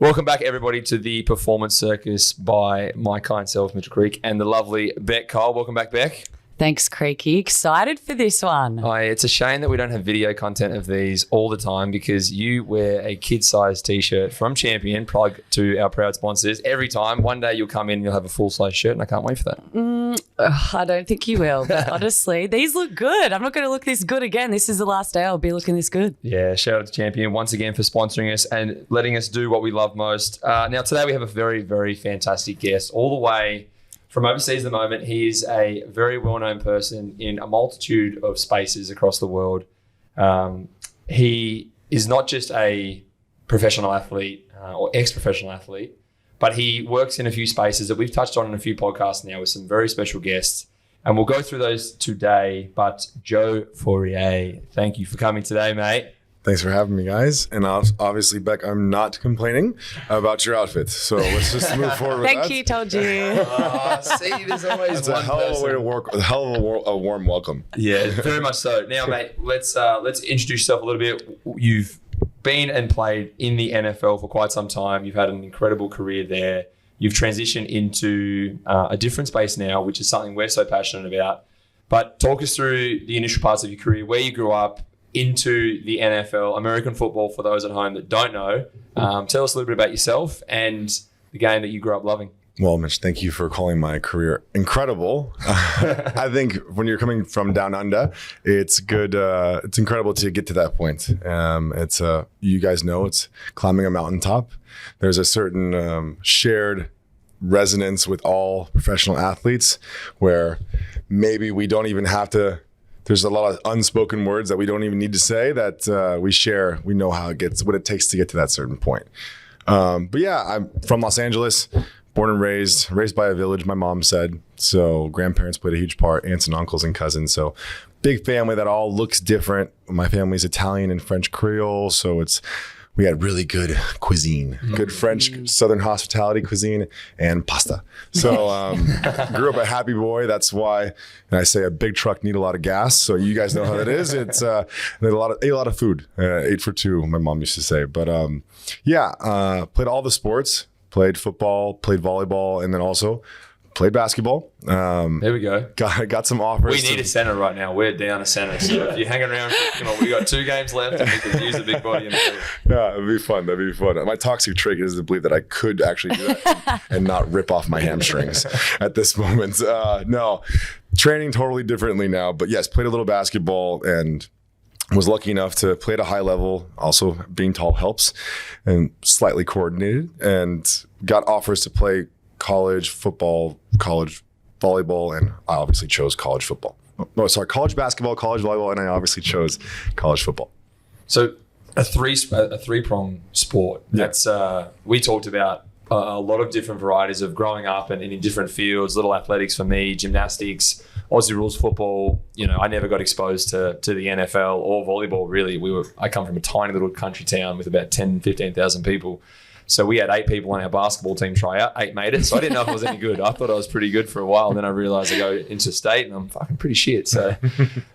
Welcome back, everybody, to the Performance Circus by my kind self, Mitchell Creek, and the lovely Beck Cole. Welcome back, Beck. Thanks, Creaky. Excited for this one. It's a shame that we don't have video content of these all the time because you wear a kid-sized T-shirt from Champion, plug to our proud sponsors, every time. One day you'll come in and you'll have a full-size shirt, and I can't wait for that. I don't think you will, but honestly, these look good. I'm not going to look this good again. This is the last day I'll be looking this good. Yeah, shout out to Champion once again for sponsoring us and letting us do what we love most. Now, today we have a very, very fantastic guest all the way from overseas at the moment. He is a very well-known person in a multitude of spaces across the world. He is not just a professional athlete or ex-professional athlete, but he works in a few spaces that we've touched on in a few podcasts now with some very special guests. And we'll go through those today. But Joe Fauria, thank you for coming today, mate. Thanks for having me, guys. And obviously, Beck, I'm not complaining about your outfit. So let's just move forward with that. Thank you, told you. See, there's always It's one a hell of a person. way to work, a hell of a warm welcome. Yeah, very much so. Now, mate, let's introduce yourself a little bit. You've been and played in the NFL for quite some time. You've had an incredible career there. You've transitioned into a different space now, which is something we're so passionate about. But talk us through the initial parts of your career, where you grew up, into the NFL, American football, for those at home that don't know. Tell us a little bit about yourself and the game that you grew up loving. Well, Mitch, thank you for calling my career incredible. I think when you're coming from down under, it's good. It's incredible to get to that point. It's you guys know it's climbing a mountaintop. There's a certain shared resonance with all professional athletes where maybe we don't even have to. There's a lot of unspoken words that we don't even need to say that we share. We know how it gets, what it takes to get to that certain point. But yeah, I'm from Los Angeles, born and raised by a village, my mom said. So grandparents played a huge part, aunts and uncles and cousins. So big family that all looks different. My family's Italian and French Creole. So we had really good cuisine, good French Southern hospitality cuisine and pasta. So grew up a happy boy. That's why, and I say a big truck need a lot of gas. So you guys know how that is. It's ate a lot of food, 8 for 2, my mom used to say. But played all the sports, played football, played volleyball, and then also played basketball. There we go. Got some offers. We need a center right now. We're down a center. So if you're hanging around, we got 2 games left and we could use a big body in the field. Yeah, it'd be fun. That'd be fun. My toxic trait is to believe that I could actually do that and not rip off my hamstrings at this moment. No, training totally differently now. But yes, played a little basketball and was lucky enough to play at a high level. Also, being tall helps, and slightly coordinated, and got offers to play college football, college volleyball, and I obviously chose college football. College basketball, college volleyball, and I obviously chose college football. So a three-pronged sport. Yeah. That's we talked about a lot of different varieties of growing up and in different fields. Little athletics for me, gymnastics, Aussie rules football. I never got exposed to the NFL or volleyball. Really, I come from a tiny little country town with about 15,000 people. So we had 8 people on our basketball team try out, 8 made it. So I didn't know if I was any good. I thought I was pretty good for a while. And then I realized I go into state and I'm fucking pretty shit. So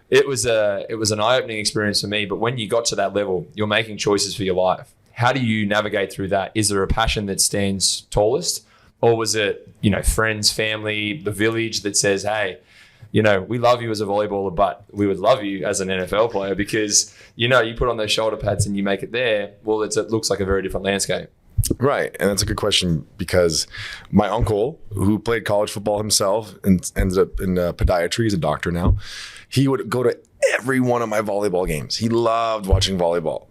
it was an eye-opening experience for me. But when you got to that level, you're making choices for your life. How do you navigate through that? Is there a passion that stands tallest? Or was it, friends, family, the village that says, hey, we love you as a volleyballer, but we would love you as an NFL player because, you put on those shoulder pads and you make it there. Well, it looks like a very different landscape. Right. And that's a good question because my uncle, who played college football himself and ended up in podiatry, he's a doctor now, he would go to every one of my volleyball games. He loved watching volleyball.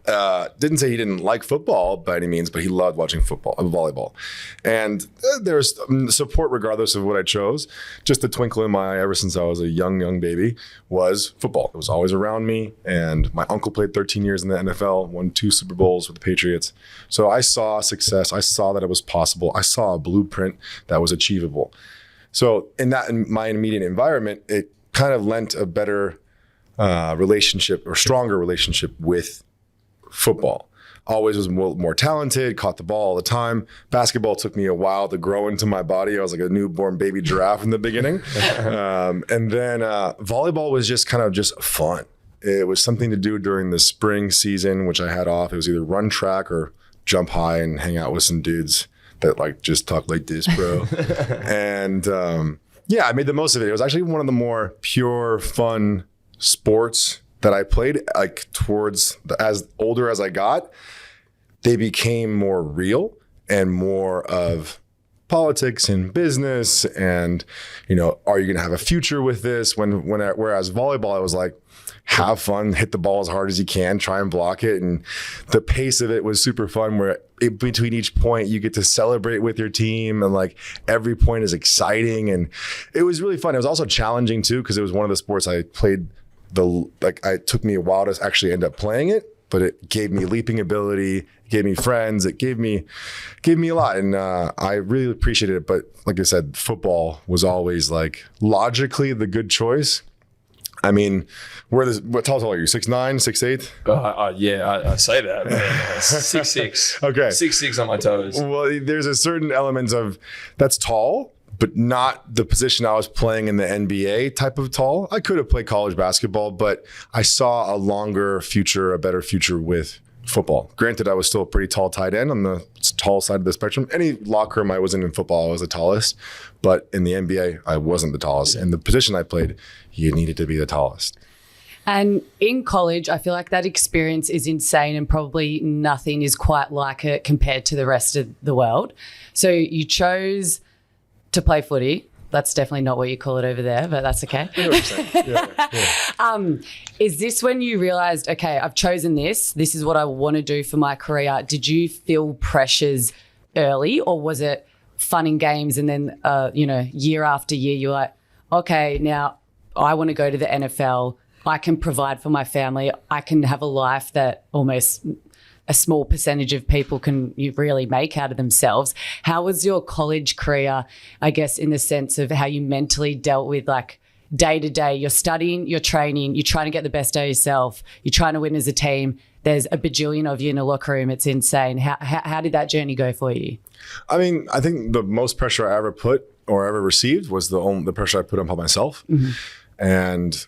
Didn't say he didn't like football by any means, but he loved watching volleyball. And there's support regardless of what I chose. Just the twinkle in my eye ever since I was a young baby was football. It was always around me. And my uncle played 13 years in the NFL, won 2 Super Bowls with the Patriots. So I saw success. I saw that it was possible. I saw a blueprint that was achievable. So in my immediate environment, it kind of lent a better relationship or stronger relationship with football. Always was more talented, caught the ball all the time. Basketball took me a while to grow into my body. I was like a newborn baby giraffe in the beginning. And then volleyball was just kind of just fun. It was something to do during the spring season, which I had off. It was either run track or jump high and hang out with some dudes that like just talk like this, bro. And I made the most of it. It was actually one of the more pure, fun sports that I played. Like towards as older as I got, they became more real and more of politics and business and, are you going to have a future with this? Whereas volleyball, I was like, have fun, hit the ball as hard as you can, try and block it. And the pace of it was super fun where between each point, you get to celebrate with your team and like every point is exciting. And it was really fun. It was also challenging too, because it was one of the sports I played it took me a while to actually end up playing it, but it gave me leaping ability, it gave me friends, it gave me a lot. And I really appreciated it. But like I said, football was always like logically the good choice. I mean, what tall are you? 6'9", 6'8"? Yeah, I say that. 6'6". Okay. 6'6" on my toes. Well, there's a certain element of that's tall, but not the position I was playing in the NBA type of tall. I could have played college basketball, but I saw a longer future, a better future with football. Granted, I was still a pretty tall tight end on the tall side of the spectrum. Any locker room I was in football, I was the tallest. But in the NBA, I wasn't the tallest. And the position I played, you needed to be the tallest. And in college, I feel like that experience is insane and probably nothing is quite like it compared to the rest of the world. So you chose to play footy. That's definitely not what you call it over there, but that's okay. 100%. Is this when you realized, okay, I've chosen this. This is what I want to do for my career. Did you feel pressures early, or was it fun and games and then, year after year, you're like, okay, now I want to go to the NFL. I can provide for my family. I can have a life that almost a small percentage of people can really make out of themselves. How was your college career, I guess, in the sense of how you mentally dealt with like day to day? You're studying, you're training, you're trying to get the best out of yourself, you're trying to win as a team. There's a bajillion of you in a locker room. It's insane. How did that journey go for you? I mean, I think the most pressure I ever put or ever received was the pressure I put upon myself. Mm-hmm. And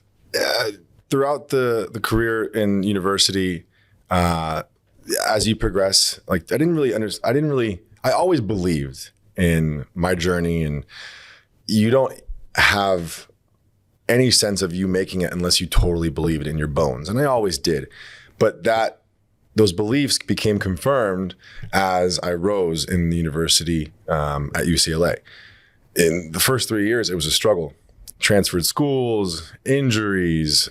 throughout the career in university, as you progress, like I always believed in my journey, and you don't have any sense of you making it unless you totally believe it in your bones. And I always did. But those beliefs became confirmed as I rose in the university at UCLA. In the first 3 years, it was a struggle. Transferred schools, injuries,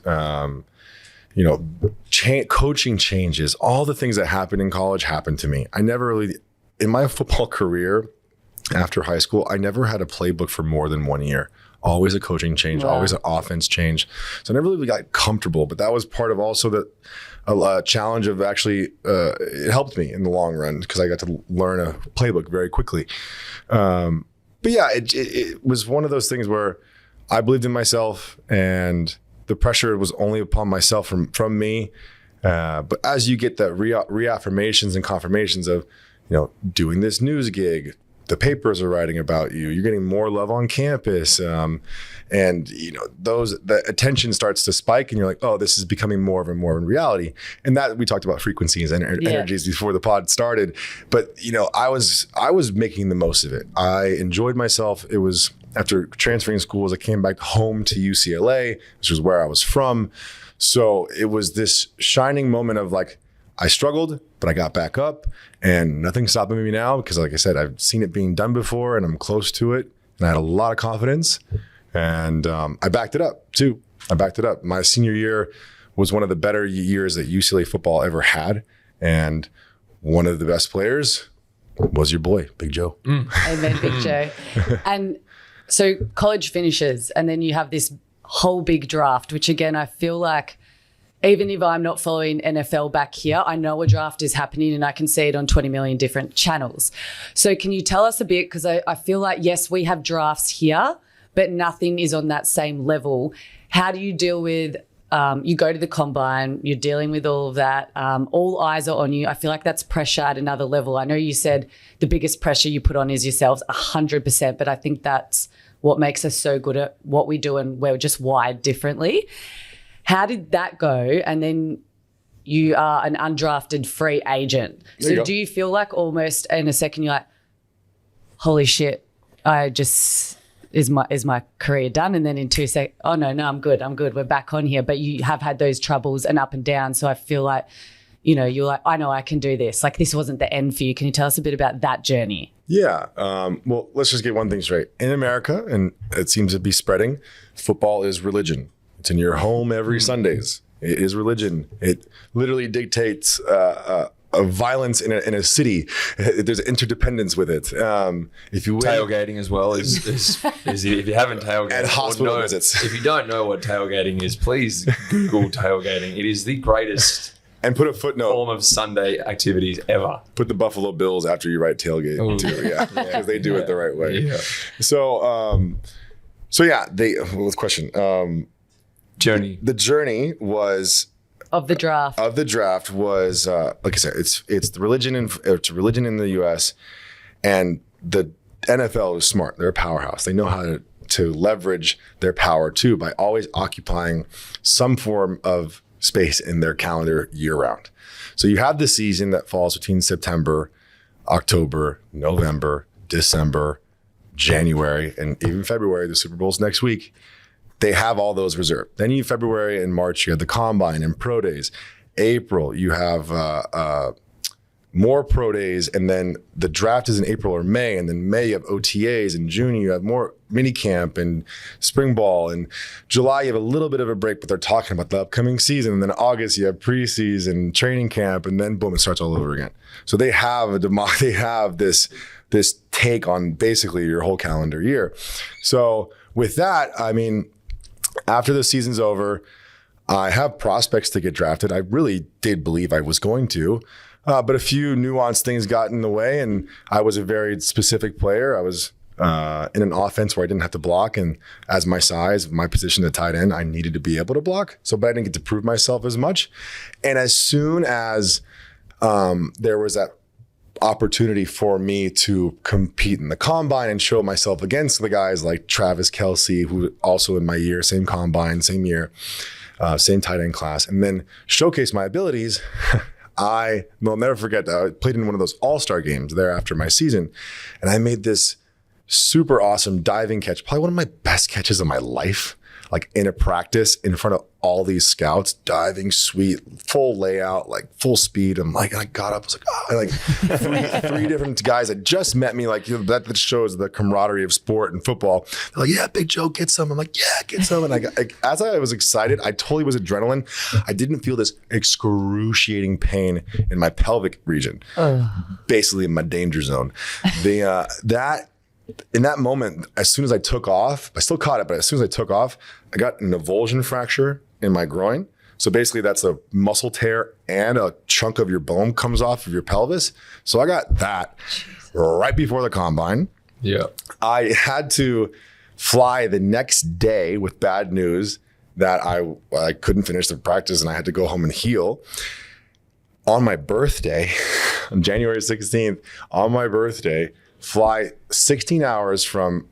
coaching changes, all the things that happened in college happened to me. I never really, in my football career after high school, I never had a playbook for more than 1 year. Always a coaching change, always an offense change. So I never really got comfortable, but that was part of also a challenge of actually, it helped me in the long run because I got to learn a playbook very quickly. But yeah, it was one of those things where I believed in myself and the pressure was only upon myself from me. But as you get the reaffirmations and confirmations of, doing this news gig, the papers are writing about you, you're getting more love on campus. And the attention starts to spike and you're like, oh, this is becoming more of a reality. And that we talked about frequencies and energies before the pod started. But, I was making the most of it. I enjoyed myself. It was after transferring schools, I came back home to UCLA, which is where I was from. So it was this shining moment of like, I struggled, but I got back up and nothing's stopping me now because like I said, I've seen it being done before and I'm close to it. And I had a lot of confidence and I backed it up too. My senior year was one of the better years that UCLA football ever had. And one of the best players was your boy, Big Joe. Amen, Big Joe. And so college finishes and then you have this whole big draft, which again, I feel like even if I'm not following NFL back here, I know a draft is happening and I can see it on 20 million different channels. So can you tell us a bit, because I feel like, yes, we have drafts here, but nothing is on that same level. How do you deal with, you go to the combine, you're dealing with all of that, all eyes are on you. I feel like that's pressure at another level. I know you said the biggest pressure you put on is yourselves, 100%, but I think that's what makes us so good at what we do and we're just wired differently. How did that go? And then you are an undrafted free agent. So do you feel like almost in a second you're like, holy shit, is my career done? And then in 2 seconds, oh no, I'm good. We're back on here. But you have had those troubles and up and down. So I feel like, you're like, I know I can do this. Like, this wasn't the end for you. Can you tell us a bit about that journey? Yeah. Well, let's just get one thing straight. In America, and it seems to be spreading, football is religion. It's in your home every Sundays. It is religion. It literally dictates a violence in a city. There's interdependence with it. If you tailgating as well is if you haven't tailgated and hospital visits. If you don't know what tailgating is, please Google tailgating. It is the greatest and put a footnote form of Sunday activities ever. Put the Buffalo Bills after you write tailgate too, because they do it the right way. Yeah. So what's the question? Journey. The journey was of the draft. Was like I said, it's the religion it's religion in the U.S. and the NFL is smart. They're a powerhouse. They know how to leverage their power too by always occupying some form of space in their calendar year round. So you have the season that falls between September, October, November, December, January, and even February. The Super Bowl's next week. They have all those reserved. Then you February and March, you have the combine and pro days. April, you have more pro days, and then the draft is in April or May, and then May you have OTAs, and June you have more mini camp and spring ball, and July you have a little bit of a break, but they're talking about the upcoming season, and then August you have preseason, training camp, and then boom, it starts all over again. So they have this take on basically your whole calendar year. So with that, I mean, after the season's over, I have prospects to get drafted. I really did believe I was going to, but a few nuanced things got in the way, and I was a very specific player. I was in an offense where I didn't have to block, and as my size, my position at tight end, I needed to be able to block. So, but I didn't get to prove myself as much. And as soon as there was that opportunity for me to compete in the combine and show myself against the guys like Travis Kelce, who also in my year, same combine, same year, same tight end class, and then showcase my abilities. I will never forget that I played in one of those all-star games there after my season, and I made this super awesome diving catch, probably one of my best catches of my life, like in a practice in front of all these scouts, diving, sweet, full layout, like full speed. I'm like, I got up, I was like, oh, like three different guys that just met me, like, that shows the camaraderie of sport and football. They're like, yeah, Big Joe, get some. I'm like, yeah, get some. And as I was excited, I totally was adrenaline. I didn't feel this excruciating pain in my pelvic region, basically in my danger zone. In that moment, as soon as I took off, I still caught it, but as soon as I took off, I got an avulsion fracture in my groin. So basically that's a muscle tear and a chunk of your bone comes off of your pelvis. So I got that right before the combine. Yeah. I had to fly the next day with bad news that I couldn't finish the practice and I had to go home and heal. On my birthday, on January 16th, on my birthday, fly 16 hours from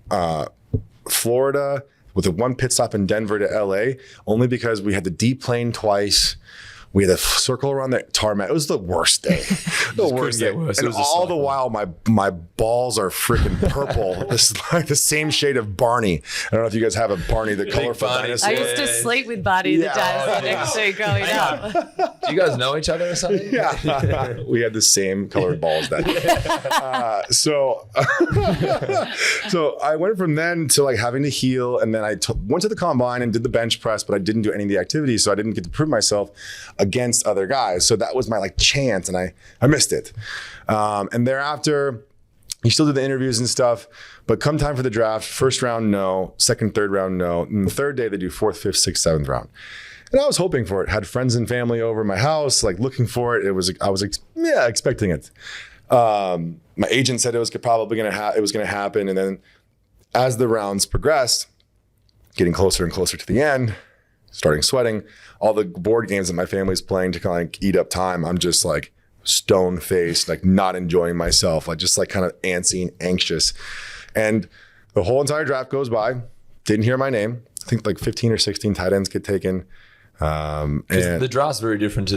Florida with a one pit stop in Denver to LA, only because we had to deplane twice. We had to circle around the tarmac. It was the worst day. The worst day. And all the while, my balls are freaking purple. It's like the same shade of Barney. I don't know if you guys have a Barney, the colorful dinosaur. I used to sleep with Barney the dinosaur next to growing up. Do you guys know each other or something? Yeah. We had the same colored balls that day. So I went from then to like having to heal. And then I went to the combine and did the bench press, but I didn't do any of the activities. So I didn't get to prove myself against other guys. So that was my like chance, and I missed it. And thereafter, you still do the interviews and stuff, but come time for the draft, first round, no, second, third round, no. And the third day they do fourth, fifth, sixth, seventh round. And I was hoping for it. Had friends and family over my house, like looking for it. I was expecting it. My agent said it was probably going to happen. And then as the rounds progressed, getting closer and closer to the end, starting sweating, all the board games that my family's playing to kind of like eat up time, I'm just like stone faced, like not enjoying myself, like just like kind of antsy and anxious. And the whole entire draft goes by, didn't hear my name. I think like 15 or 16 tight ends get taken. And the draft's very different to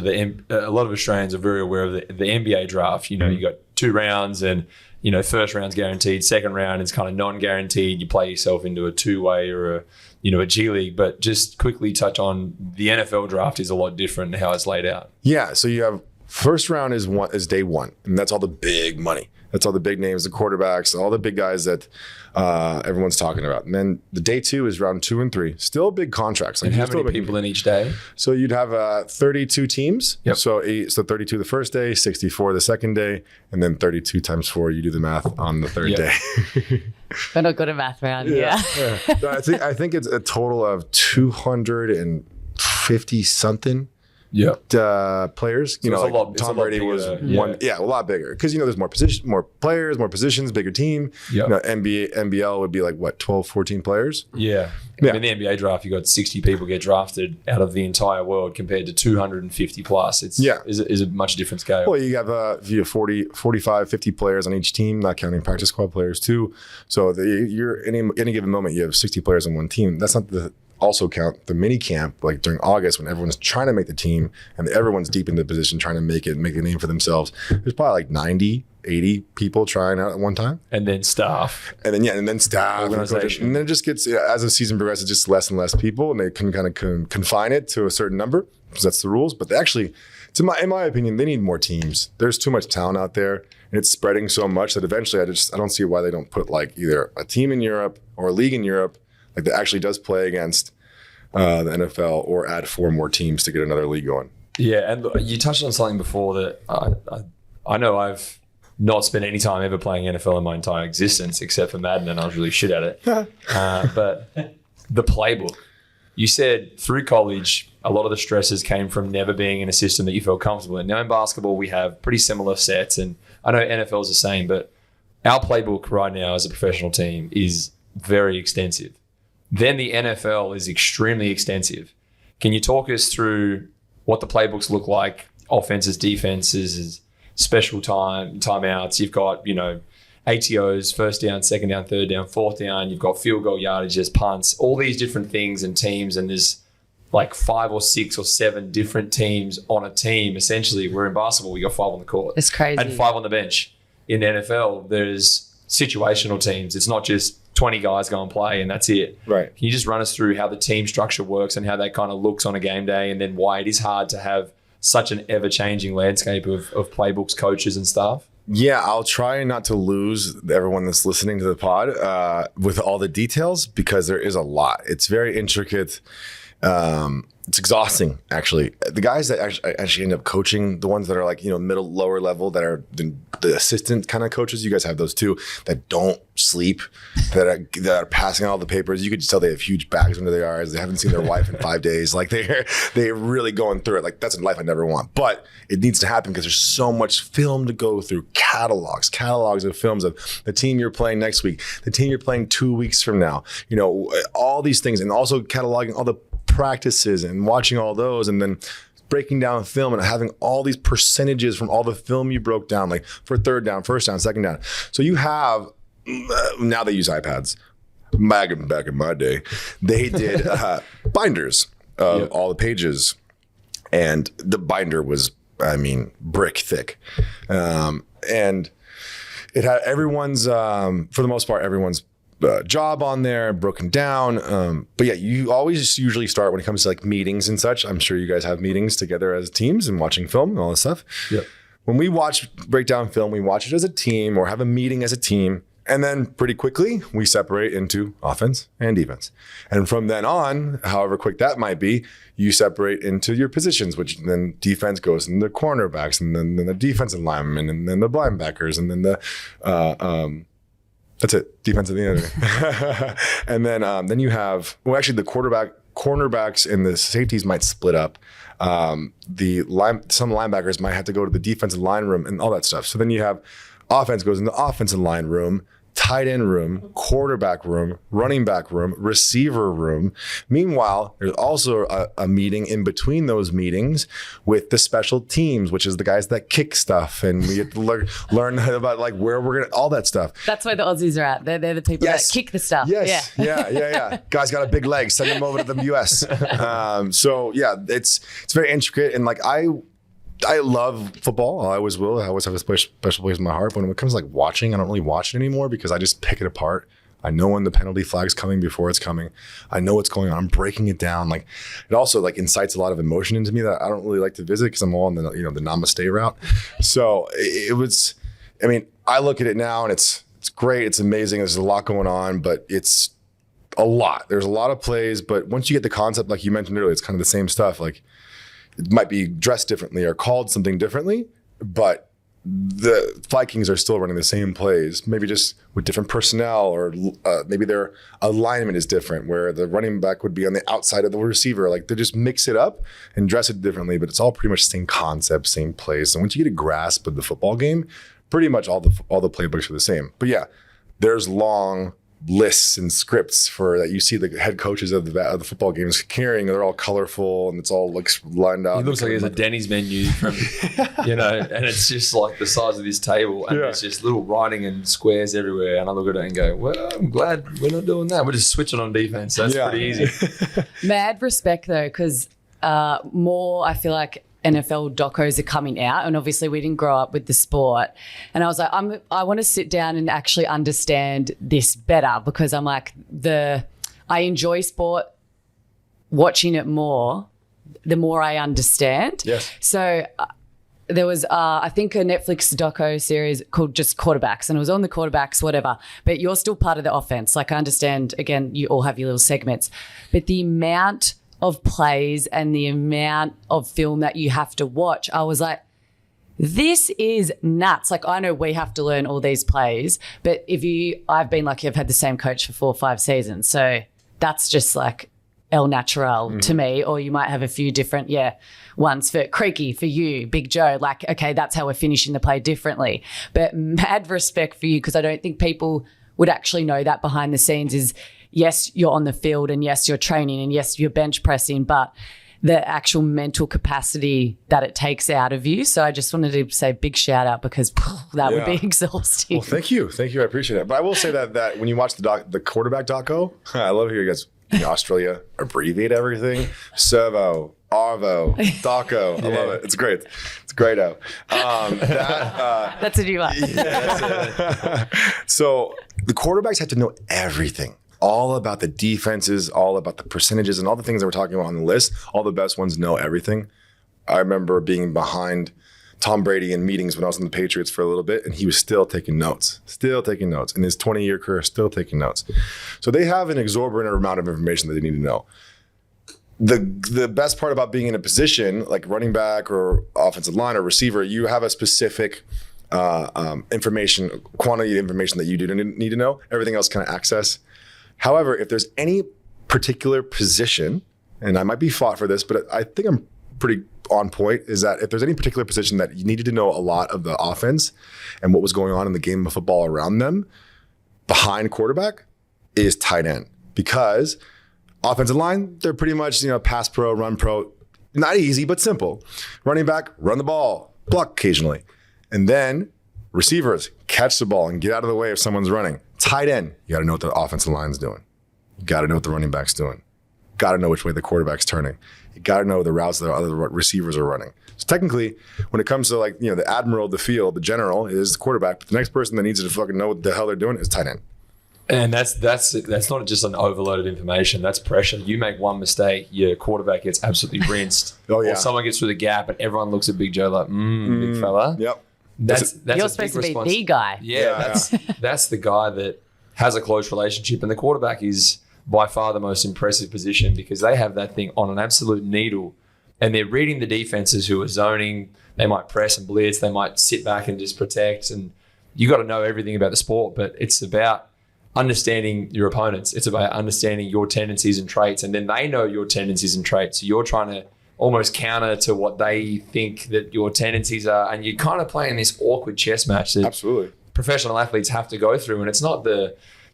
a lot of Australians are very aware of the NBA draft. You know, you got 2 rounds and, you know, first round's guaranteed, second round is kind of non-guaranteed. You play yourself into a 2-way or a G League. But just quickly touch on the NFL draft is a lot different in how it's laid out. Yeah, so you have first round is day 1, and that's all the big money. That's all the big names, the quarterbacks, all the big guys that everyone's talking about. And then the day 2 is round 2 and 3. Still big contracts. Like, and how many people in each day? So you'd have 32 teams. Yep. So 32 the first day, 64 the second day, and then 32 times 4. You do the math on the third day. We're not good at math around here. Yeah. So I think it's a total of 250 something. Players, so a lot, Tom Brady was one, a lot bigger because there's more players, more positions, bigger team. NBL would be like what 12, 14 players. I mean, the NBA draft, you got 60 people get drafted out of the entire world compared to 250 plus. It's is a much different scale. Well, you have 40, 45, 50 players on each team, not counting practice squad players too. So you're any given moment you have 60 players on one team. That's not also count the mini camp, like during August when everyone's trying to make the team and everyone's deep in the position trying to make a name for themselves. There's probably like 90, 80 people trying out at one time. And then staff. And then staff. Organization. And then it just gets, as the season progresses, just less and less people, and they can kind of confine it to a certain number because that's the rules. But they actually, in my opinion, they need more teams. There's too much talent out there and it's spreading so much that eventually I don't see why they don't put like either a team in Europe or a league in Europe like that actually does play against the NFL, or add 4 more teams to get another league going. Yeah, and you touched on something before that I know I've not spent any time ever playing NFL in my entire existence except for Madden, and I was really shit at it. But the playbook. You said through college, a lot of the stresses came from never being in a system that you felt comfortable in. Now in basketball, we have pretty similar sets, and I know NFL is the same, but our playbook right now as a professional team is very extensive. Then the NFL is extremely extensive. Can you talk us through what the playbooks look like? Offenses, defenses, special timeouts. You've got, ATOs, first down, second down, third down, fourth down. You've got field goal yardages, punts, all these different things and teams. And there's like 5 or 6 or 7 different teams on a team. Essentially, we're in basketball, we got 5 on the court. It's crazy. And 5 on the bench. In the NFL, there's situational teams. It's not just 20 guys go and play and that's it. Right. Can you just run us through how the team structure works and how that kind of looks on a game day, and then why it is hard to have such an ever-changing landscape of playbooks, coaches and staff? Yeah, I'll try not to lose everyone that's listening to the pod with all the details because there is a lot. It's very intricate. It's exhausting, actually. The guys that actually end up coaching, the ones that are like, middle, lower level, that are the assistant kind of coaches, you guys have those too, that don't sleep, that are passing out all the papers. You could just tell they have huge bags under their eyes. They haven't seen their wife in 5 days. Like they're really going through it. Like that's a life I never want. But it needs to happen because there's so much film to go through, catalogs of films of the team you're playing next week, the team you're playing 2 weeks from now, all these things, and also cataloging all the practices and watching all those, and then breaking down film and having all these percentages from all the film you broke down, like for third down, first down, second down. So you have, now they use iPads. Back in my day, they did binders of all the pages, and the binder was, brick thick. And it had everyone's, for the most part, everyone's job on there broken down. But yeah, you always usually start when it comes to like meetings and such. I'm sure you guys have meetings together as teams and watching film and all this stuff. Yep. When we break down film, we watch it as a team or have a meeting as a team. And then pretty quickly we separate into offense and defense. And from then on, however quick that might be, you separate into your positions, which then defense goes in the cornerbacks, and then the defensive linemen, and then the linebackers, and then the, that's it. Defense at the end of it. And then you have, actually the cornerbacks and the safeties might split up. Some linebackers might have to go to the defensive line room and all that stuff. So then you have offense goes in the offensive line room. tight end room, quarterback room, running back room, receiver room. Meanwhile, there's also a meeting in between those meetings with the special teams, which is the guys that kick stuff, and we get to learn about like where we're gonna, all that stuff. That's where the Aussies are at. They're the people that kick the stuff. Yes. Yeah. Guy's got a big leg. Send him over to the US. So yeah, it's very intricate, and like I love football. I always will. I always have a special place in my heart. But when it comes to like watching, I don't really watch it anymore because I just pick it apart. I know when the penalty flag's coming before it's coming. I know what's going on. I'm breaking it down. Like it also like incites a lot of emotion into me that I don't really like to visit because I'm all on the the namaste route. So it was. I mean, I look at it now and it's great. It's amazing. There's a lot going on, but it's a lot. There's a lot of plays, but once you get the concept, like you mentioned earlier, it's kind of the same stuff. Like. It might be dressed differently or called something differently, but the Vikings are still running the same plays, maybe just with different personnel, or maybe their alignment is different, where the running back would be on the outside of the receiver. Like they just mix it up and dress it differently, but it's all pretty much the same concept, same plays. So once you get a grasp of the football game, pretty much all the playbooks are the same. But yeah, there's long lists and scripts for that you see the head coaches of the football games carrying. They're all colorful and it's all looks lined out. It looks like it's a Denny's menu from and it's just like the size of this table, and it's just little writing and squares everywhere. And I look at it and go, well, I'm glad we're not doing that. We're just switching on defense. That's pretty easy. Mad respect though, because more I feel like NFL docos are coming out, and obviously we didn't grow up with the sport, and I was like, I want to sit down and actually understand this better, because I'm like, I enjoy sport, watching it more the more I understand. Yes. So there was I think a Netflix doco series called just Quarterbacks, and it was on the quarterbacks, whatever, but you're still part of the offense. Like I understand, again, you all have your little segments, but the amount of plays and the amount of film that you have to watch, I was like, this is nuts. Like I know we have to learn all these plays, but I've been lucky, I've had the same coach for 4 or 5 seasons. So that's just like el natural to me. Or you might have a few different, ones for Creaky, for you, Big Joe. Like, okay, that's how we're finishing the play differently. But mad respect for you, because I don't think people would actually know that behind the scenes is, yes, you're on the field, and yes, you're training, and yes, you're bench pressing, but the actual mental capacity that it takes out of you. So I just wanted to say big shout out, because that would be exhausting. Well, thank you. I appreciate it. But I will say that when you watch the quarterback doco, I love how you guys in Australia abbreviate everything. Servo, Arvo, Doco. I love it. It's great. It's great out. That's a new one. So the quarterbacks have to know everything. All about the defenses, all about the percentages, and all the things that we're talking about on the list. All the best ones know everything. I remember being behind Tom Brady in meetings when I was in the Patriots for a little bit, and he was still taking notes. In his 20-year career, still taking notes. So they have an exorbitant amount of information that they need to know. The best part about being in a position like running back or offensive line or receiver, you have a specific information, quantity of information that you do need to know. Everything else kind of access. However, if there's any particular position, and I might be fought for this, but I think I'm pretty on point, is that if there's any particular position that you needed to know a lot of the offense and what was going on in the game of football around them, behind quarterback is tight end. Because offensive line, they're pretty much, pass pro, run pro, not easy, but simple. Running back, run the ball, block occasionally. And then receivers, catch the ball and get out of the way if someone's running. Tight end, you got to know what the offensive line's doing. You got to know what the running back's doing. Got to know which way the quarterback's turning. You got to know the routes that the other receivers are running. So technically, when it comes to the admiral of the field, the general is the quarterback. But the next person that needs to fucking know what the hell they're doing is tight end. And that's not just an overloaded information. That's pressure. You make one mistake, your quarterback gets absolutely rinsed. Or someone gets through the gap and everyone looks at Big Joe like, big fella. Yep. That's you're supposed to be the guy. That's the guy that has a close relationship, and the quarterback is by far the most impressive position because they have that thing on an absolute needle, and they're reading the defenses who are zoning. They might press and blitz. They might sit back and just protect. And you got to know everything about the sport, but it's about understanding your opponents. It's about understanding your tendencies and traits, and then they know your tendencies and traits. So you're trying to almost counter to what they think that your tendencies are, and you're kind of playing this awkward chess match that absolutely professional athletes have to go through. And it's not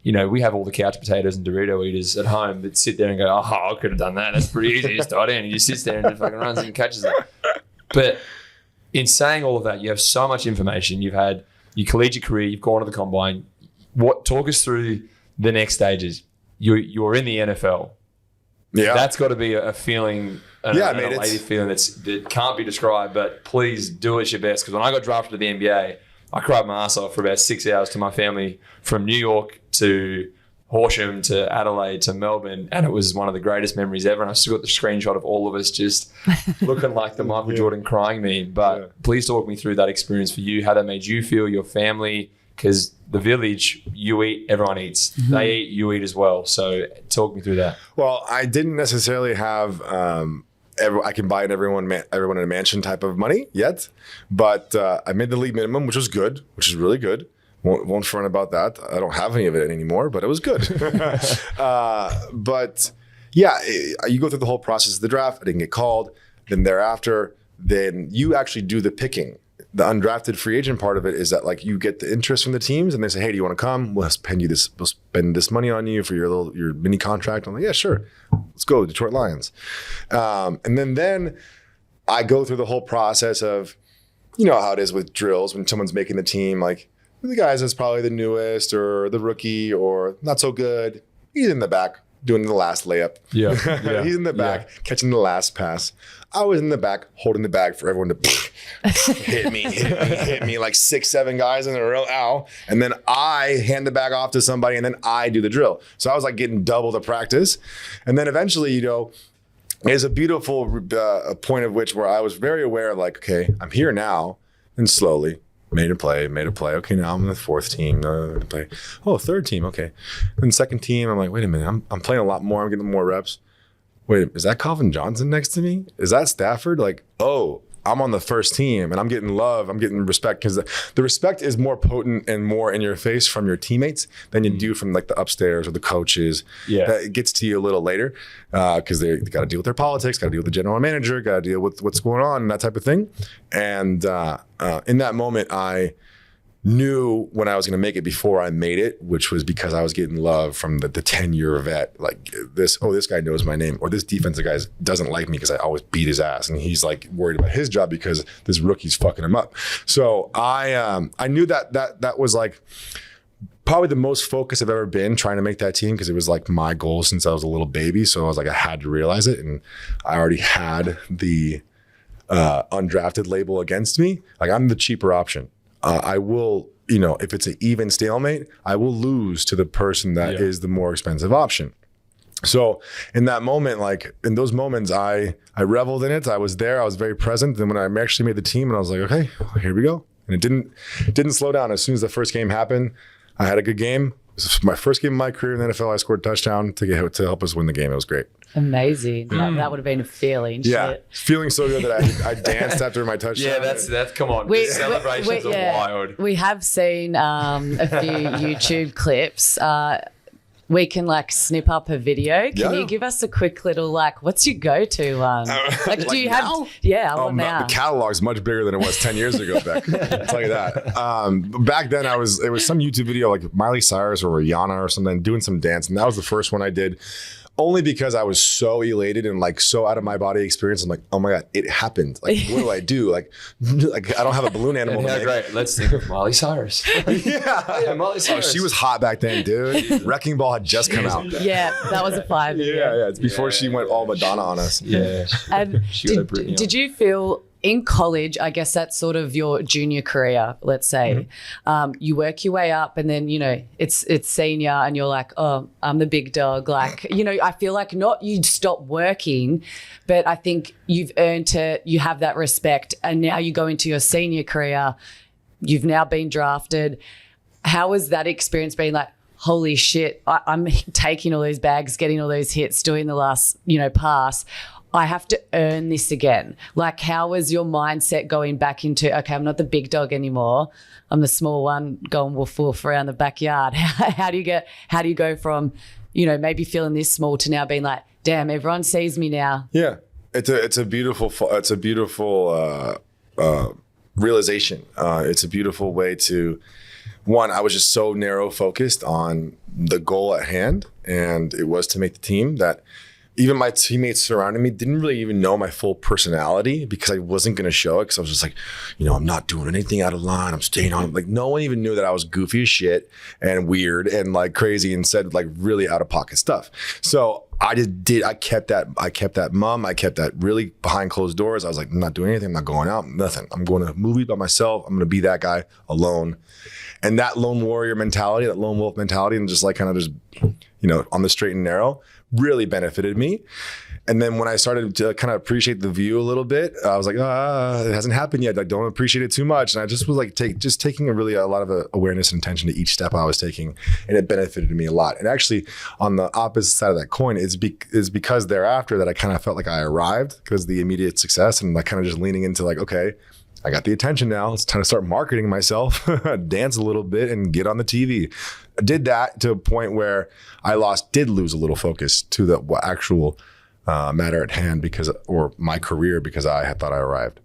we have all the couch potatoes and Dorito eaters at home that sit there and go, oh, I could have done that. That's pretty easy. Just dive in. And he just sits there and just fucking runs and catches it. But in saying all of that, you have so much information. You've had your collegiate career. You've gone to the combine. Talk us through the next stages. You're in the NFL. Yeah. That's got to be a feeling, an elated feeling that can't be described, but please do it your best. Because when I got drafted to the NBA, I cried my ass off for about 6 hours to my family from New York to Horsham to Adelaide to Melbourne, and it was one of the greatest memories ever. And I still got the screenshot of all of us just looking like the Michael Jordan crying meme. But please talk me through that experience for you, how that made you feel, your family, because the village, you eat, everyone eats. Mm-hmm. They eat, you eat as well. So talk me through that. Well, I didn't necessarily have I can buy everyone in a mansion type of money yet, but I made the league minimum, which was good, which is really good. Won't front about that. I don't have any of it anymore, but it was good. But yeah, you go through the whole process of the draft. I didn't get called. Then thereafter, then you actually do the picking. The undrafted free agent part of it is that like you get the interest from the teams and they say, hey, do you want to come? We'll spend this money on you for your mini contract. I'm like, yeah, sure. Let's go, Detroit Lions. And then I go through the whole process of, you know how it is with drills when someone's making the team, like the guys that's probably the newest or the rookie or not so good. He's in the back doing the last layup. Yeah. He's in the back catching the last pass. I was in the back holding the bag for everyone to hit me like 6-7 guys in a row. Ow. And then I hand the bag off to somebody and then I do the drill. So I was like getting double the practice. And then eventually, there's a beautiful point of which where I was very aware of like, okay, I'm here now. And slowly made a play. Okay, now I'm in the fourth team. Play. Oh, third team. Okay. Then second team, I'm like, wait a minute. I'm playing a lot more. I'm getting more reps. Wait, is that Calvin Johnson next to me? Is that Stafford? Like, oh, I'm on the first team and I'm getting love. I'm getting respect because the respect is more potent and more in your face from your teammates than you do from like the upstairs or the coaches. Yeah, it gets to you a little later because they got to deal with their politics, got to deal with the general manager, got to deal with what's going on and that type of thing. And in that moment, I knew when I was going to make it before I made it, which was because I was getting love from the 10-year vet. Like this guy knows my name, or this defensive guy doesn't like me because I always beat his ass, and he's like worried about his job because this rookie's fucking him up. So I knew that was like probably the most focused I've ever been trying to make that team because it was like my goal since I was a little baby. So I was like, I had to realize it, and I already had the undrafted label against me. Like I'm the cheaper option. I will, if it's an even stalemate, I will lose to the person that is the more expensive option. So in that moment, like in those moments, I reveled in it. I was there. I was very present. Then when I actually made the team and I was like, okay, here we go. And it didn't slow down. As soon as the first game happened, I had a good game. This was my first game of my career in the NFL. I scored a touchdown to help us win the game. It was great. Amazing. That would have been a feeling. Yeah. Shit. Feeling so good that I danced after my touchdown. Yeah, that's come on. The celebrations are wild. We have seen a few YouTube clips. We can like snip up a video. Can you give us a quick little what's your go-to one? Do you have? Now? Yeah, now. The catalog's much bigger than it was 10 years ago, Beck. I'll tell you that. Back then, it was some YouTube video like Miley Cyrus or Rihanna or something doing some dance, and that was the first one I did. Only because I was so elated and like so out of my body experience. I'm like, oh my God, it happened. Like, what do I do? Like I don't have a balloon animal. Yeah, great. Let's think of Miley Cyrus. yeah, Miley Cyrus. She was hot back then, dude. Wrecking Ball had just come out. Yeah, that was a 5 year. Yeah. It's before she went all Madonna on us. Yeah. And did you feel in college, I guess that's sort of your junior career, let's say, you work your way up and then, it's senior and you're like, oh, I'm the big dog. Like, I feel like not you'd stop working, but I think you've earned it. You have that respect. And now you go into your senior career, you've now been drafted. How has that experience been like? Holy shit, I'm taking all those bags, getting all those hits, doing the last, pass. I have to earn this again. Like, how was your mindset going back into, okay, I'm not the big dog anymore. I'm the small one going woof woof around the backyard. How do you go from, maybe feeling this small to now being like, damn, everyone sees me now. Yeah. It's a beautiful realization. It's a beautiful way to one, I was just so narrow focused on the goal at hand, and it was to make the team, that even my teammates surrounding me didn't really even know my full personality, because I wasn't going to show it, because I was just like, I'm not doing anything out of line. I'm staying on. Like, no one even knew that I was goofy as shit and weird and like crazy and said like really out of pocket stuff. So I kept that mum. I kept that really behind closed doors. I was like, I'm not doing anything. I'm not going out, nothing. I'm going to movies by myself. I'm going to be that guy alone. And that lone warrior mentality, that lone wolf mentality, and just like kind of just, on the straight and narrow, really benefited me. And then when I started to kind of appreciate the view a little bit, I was like, it hasn't happened yet. I don't appreciate it too much. And I just was like taking a lot of awareness and attention to each step I was taking. And it benefited me a lot. And actually on the opposite side of that coin is because thereafter that I kind of felt like I arrived, because of the immediate success, and like kind of just leaning into like, okay, I got the attention now. It's time to start marketing myself, dance a little bit, and get on the TV. I did that to a point where I did lose a little focus to the actual matter at hand, or my career, because I had thought I arrived.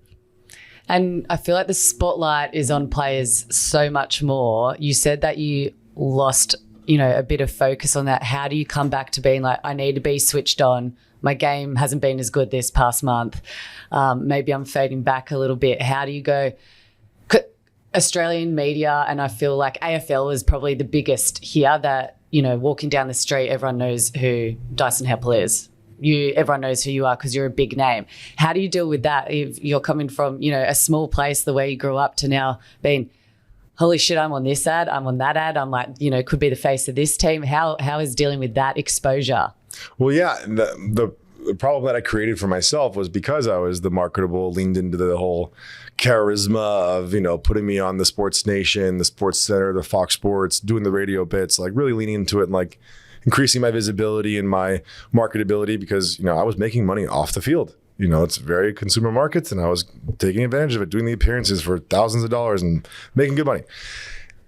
And I feel like the spotlight is on players so much more. You said that you lost, a bit of focus on that. How do you come back to being like, I need to be switched on? My game hasn't been as good this past month. Maybe I'm fading back a little bit. How do you go? Australian media, and I feel like AFL is probably the biggest here, that, walking down the street, everyone knows who Dyson Heppel is. Everyone knows who you are because you're a big name. How do you deal with that if you're coming from, a small place, the way you grew up, to now being, holy shit, I'm on this ad, I'm on that ad, I'm like, could be the face of this team. How is dealing with that exposure? Well, yeah, the problem that I created for myself was because I was the marketable, leaned into the whole charisma of, putting me on the Sports Nation, the Sports Center, the Fox Sports, doing the radio bits, like really leaning into it and like increasing my visibility and my marketability, because, I was making money off the field. It's very consumer markets, and I was taking advantage of it, doing the appearances for thousands of dollars and making good money.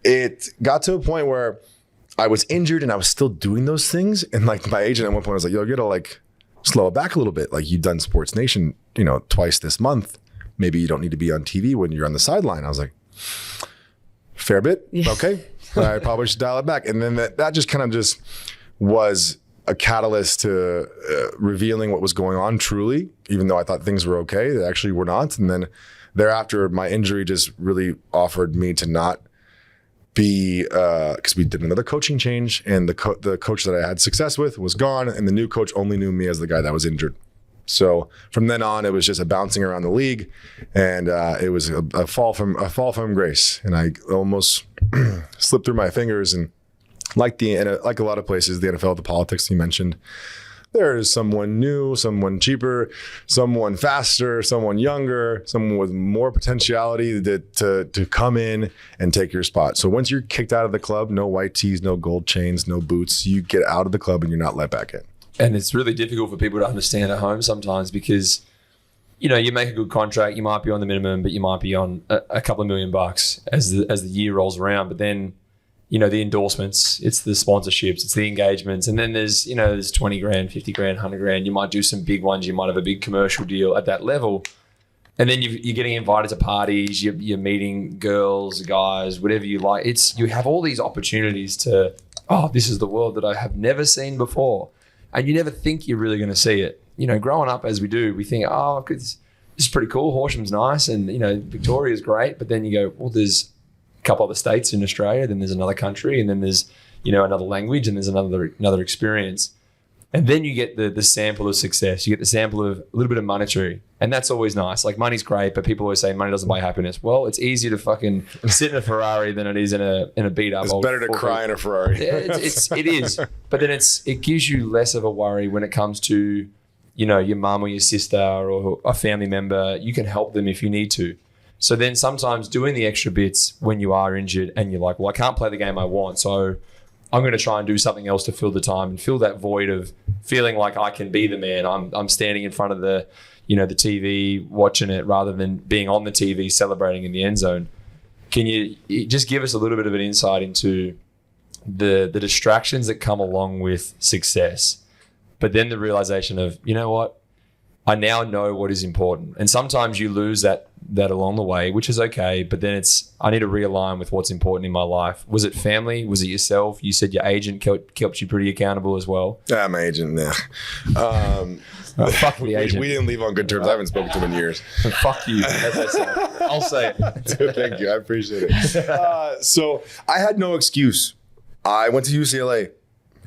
It got to a point where I was injured and I was still doing those things. And like my agent at one point was like, you gotta like slow it back a little bit. Like, you've done Sports Nation, twice this month. Maybe you don't need to be on TV when you're on the sideline. I was like, fair bit. Yeah. Okay. I probably should dial it back. And then that just kind of just was a catalyst to revealing what was going on truly, even though I thought things were okay, they actually were not. And then thereafter, my injury just really offered me to not be, because we did another coaching change, and the coach that I had success with was gone, and the new coach only knew me as the guy that was injured. So from then on, it was just a bouncing around the league, and it was a fall from grace, and I almost slipped through my fingers. And like a lot of places, the NFL, the politics you mentioned, there is someone new, someone cheaper, someone faster, someone younger, someone with more potentiality to come in and take your spot. So once you're kicked out of the club, no white tees, no gold chains, no boots, you get out of the club and you're not let back in. And it's really difficult for people to understand at home sometimes, because, you make a good contract, you might be on the minimum, but you might be on a couple of $1 million as the year rolls around. But then, the endorsements, it's the sponsorships, it's the engagements. And then there's 20 grand, 50 grand, 100 grand. You might do some big ones. You might have a big commercial deal at that level. And then you're getting invited to parties, you're meeting girls, guys, whatever you like. You have all these opportunities to, this is the world that I have never seen before. And you never think you're really going to see it. Growing up as we do, we think, this is pretty cool. Horsham's nice. And, Victoria's great. But then you go, well, there's a couple other states in Australia, then there's another country, and then there's, another language, and there's another experience. And then you get the sample of success. You get the sample of a little bit of monetary. And that's always nice. Like, money's great, but people always say money doesn't buy happiness. Well, it's easier to fucking sit in a Ferrari than it is in a beat up. It's better to cry in a Ferrari. Yeah, it is. But then it gives you less of a worry when it comes to, your mum or your sister or a family member. You can help them if you need to. So then sometimes doing the extra bits when you are injured and you're like, well, I can't play the game I want, so I'm going to try and do something else to fill the time and fill that void of feeling like I can be the man. I'm standing in front of the TV watching it rather than being on the TV celebrating in the end zone. Can you just give us a little bit of an insight into the distractions that come along with success, but then the realization of, you know what? I now know what is important. And sometimes you lose that that along the way, which is okay. But then I need to realign with what's important in my life. Was it family? Was it yourself? You said your agent kept you pretty accountable as well. Yeah, my agent. Yeah. Fuck the agent. We didn't leave on good terms. I haven't spoken to him in years. Fuck you, as I said. I'll say it. Dude, thank you. I appreciate it. So I had no excuse. I went to UCLA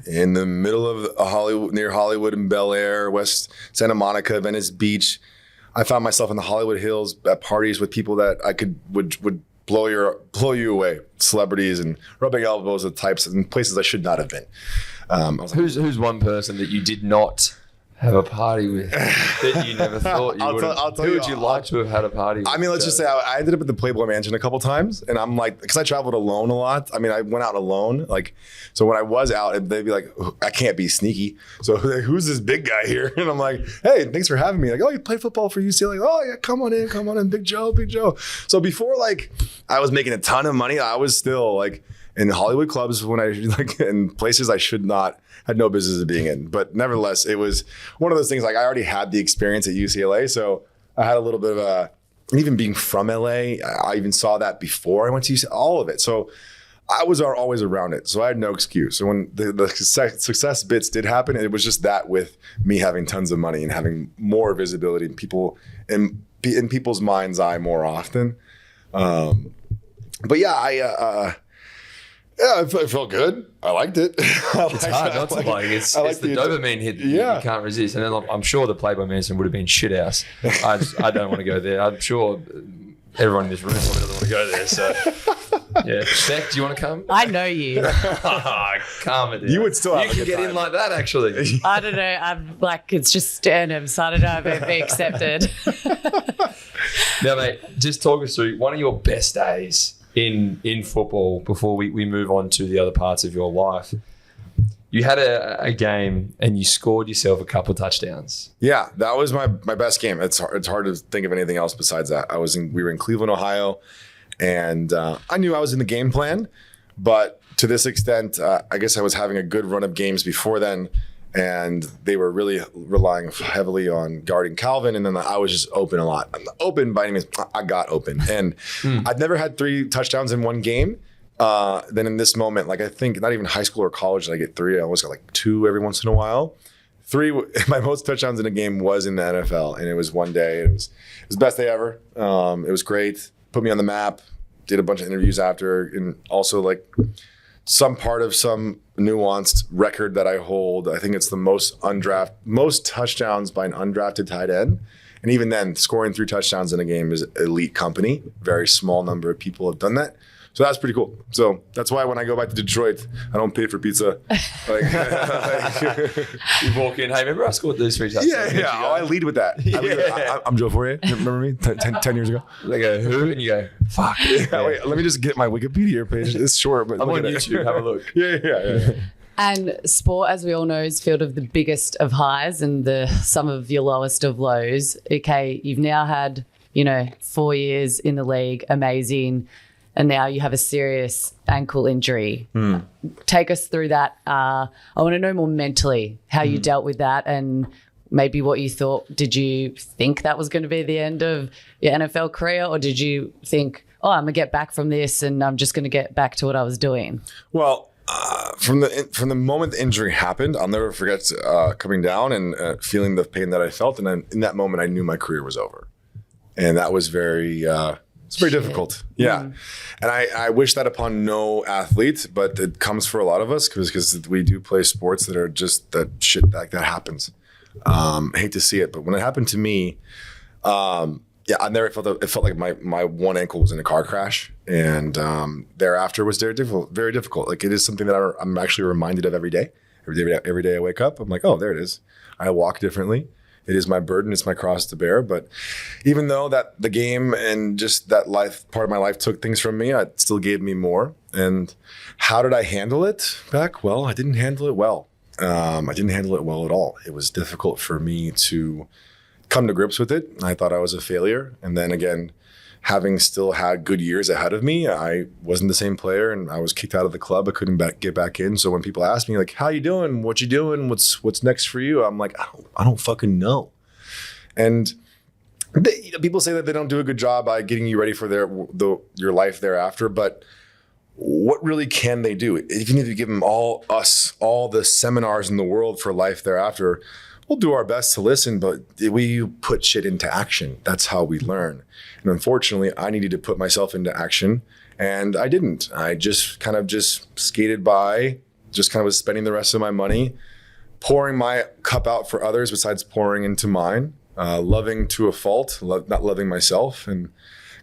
in the middle of Hollywood, near Hollywood and Bel Air, West Santa Monica, Venice Beach. I found myself in the Hollywood Hills at parties with people that would blow you away, celebrities, and rubbing elbows with types in places I should not have been. Who's one person that you did not have a party with that you never thought you would have? Who would you like to have had a party with? I mean, let's just say I ended up at the Playboy Mansion a couple times, and I'm like, because I traveled alone a lot. I mean, I went out alone. Like, so when I was out, they'd be like, I can't be sneaky. So who's this big guy here? And I'm like, hey, thanks for having me. Like, oh, you play football for UCLA? Oh yeah, come on in, Big Joe. So before like I was making a ton of money, I was still like in Hollywood clubs when I like in places I had no business of being in. But nevertheless, it was one of those things, like I already had the experience at UCLA. So I had a little bit of even being from LA, I even saw that before I went to UCLA, all of it. So I was always around it. So I had no excuse. So when the success bits did happen, it was just that with me having tons of money and having more visibility in people's mind's eye more often. But yeah, I felt good. I liked it. It's hard not to like. It's the dopamine hit that you can't resist. And then I'm sure the Playboy Mansion would have been shit house. I don't want to go there. I'm sure everyone in this room probably doesn't want to go there. So, yeah. Beck, do you want to come? I know you. Calm it down. You would still have You can get in like that, actually. I don't know. I'm like, it's just sternum, so I don't know if it'd be accepted. Now, mate, just talk us through one of your best days in football before we move on to the other parts of your life. You had a game and you scored yourself a couple of touchdowns. Yeah, that was my best game. It's hard to think of anything else besides that. We were in Cleveland, Ohio, and I knew I was in the game plan, but to this extent, I guess I was having a good run of games before then, and they were really relying heavily on guarding Calvin, and then I was just open a lot. I'm open by any means. I got open, and I'd never had 3 touchdowns in one game. Then in this moment, like I think not even high school or college did I get 3. I always got like 2 every once in a while. 3, my most touchdowns in a game was in the NFL, and it was one day. It was the best day ever. It was great. Put me on the map. Did a bunch of interviews after, and also like some part of some nuanced record that I hold. I think it's the most touchdowns by an undrafted tight end. And even then, scoring 3 touchdowns in a game is elite company. Very small number of people have done that. So that's pretty cool. So that's why when I go back to Detroit, I don't pay for pizza. Like, you walk in, hey, remember I scored those 3 touchdowns? Yeah. I lead with that. I'm Joe Fauria. Remember me 10 years ago? They go, who? And you go, fuck. Yeah, wait, let me just get my Wikipedia page. It's short, but I'm on YouTube. Have a look. Yeah. And sport, as we all know, is filled of the biggest of highs and some of your lowest of lows. Okay, you've now had, 4 years in the league, amazing. And now you have a serious ankle injury. Take us through that. I want to know more mentally how you dealt with that and maybe what you thought. Did you think that was going to be the end of your NFL career, or did you think, I'm going to get back from this and I'm just going to get back to what I was doing? Well, from the moment the injury happened, I'll never forget coming down and feeling the pain that I felt. And then in that moment, I knew my career was over. And that was it's very difficult. Yeah. And I wish that upon no athlete, but it comes for a lot of us because we do play sports that are just that shit that happens. I hate to see it, but when it happened to me, I never felt it felt like my one ankle was in a car crash. And thereafter was very difficult. Like it is something that I'm actually reminded of every day. Every day I wake up, I'm like, oh, there it is. I walk differently. It is my burden. It's my cross to bear. But even though that the game and just that part of my life took things from me, it still gave me more. And how did I handle it back? Well, I didn't handle it well. I didn't handle it well at all. It was difficult for me to come to grips with it. I thought I was a failure. And then again, having still had good years ahead of me, I wasn't the same player and I was kicked out of the club. I couldn't get back in. So when people ask me like, how you doing? What you doing? What's next for you? I'm like, I don't fucking know. And People say that they don't do a good job by getting you ready for your life thereafter, but what really can they do? Even if you give them all the seminars in the world for life thereafter, we'll do our best to listen, but we put shit into action. That's how we learn. And unfortunately, I needed to put myself into action, and I didn't. I just kind of skated by, just kind of was spending the rest of my money, pouring my cup out for others besides pouring into mine, loving to a fault, not loving myself, and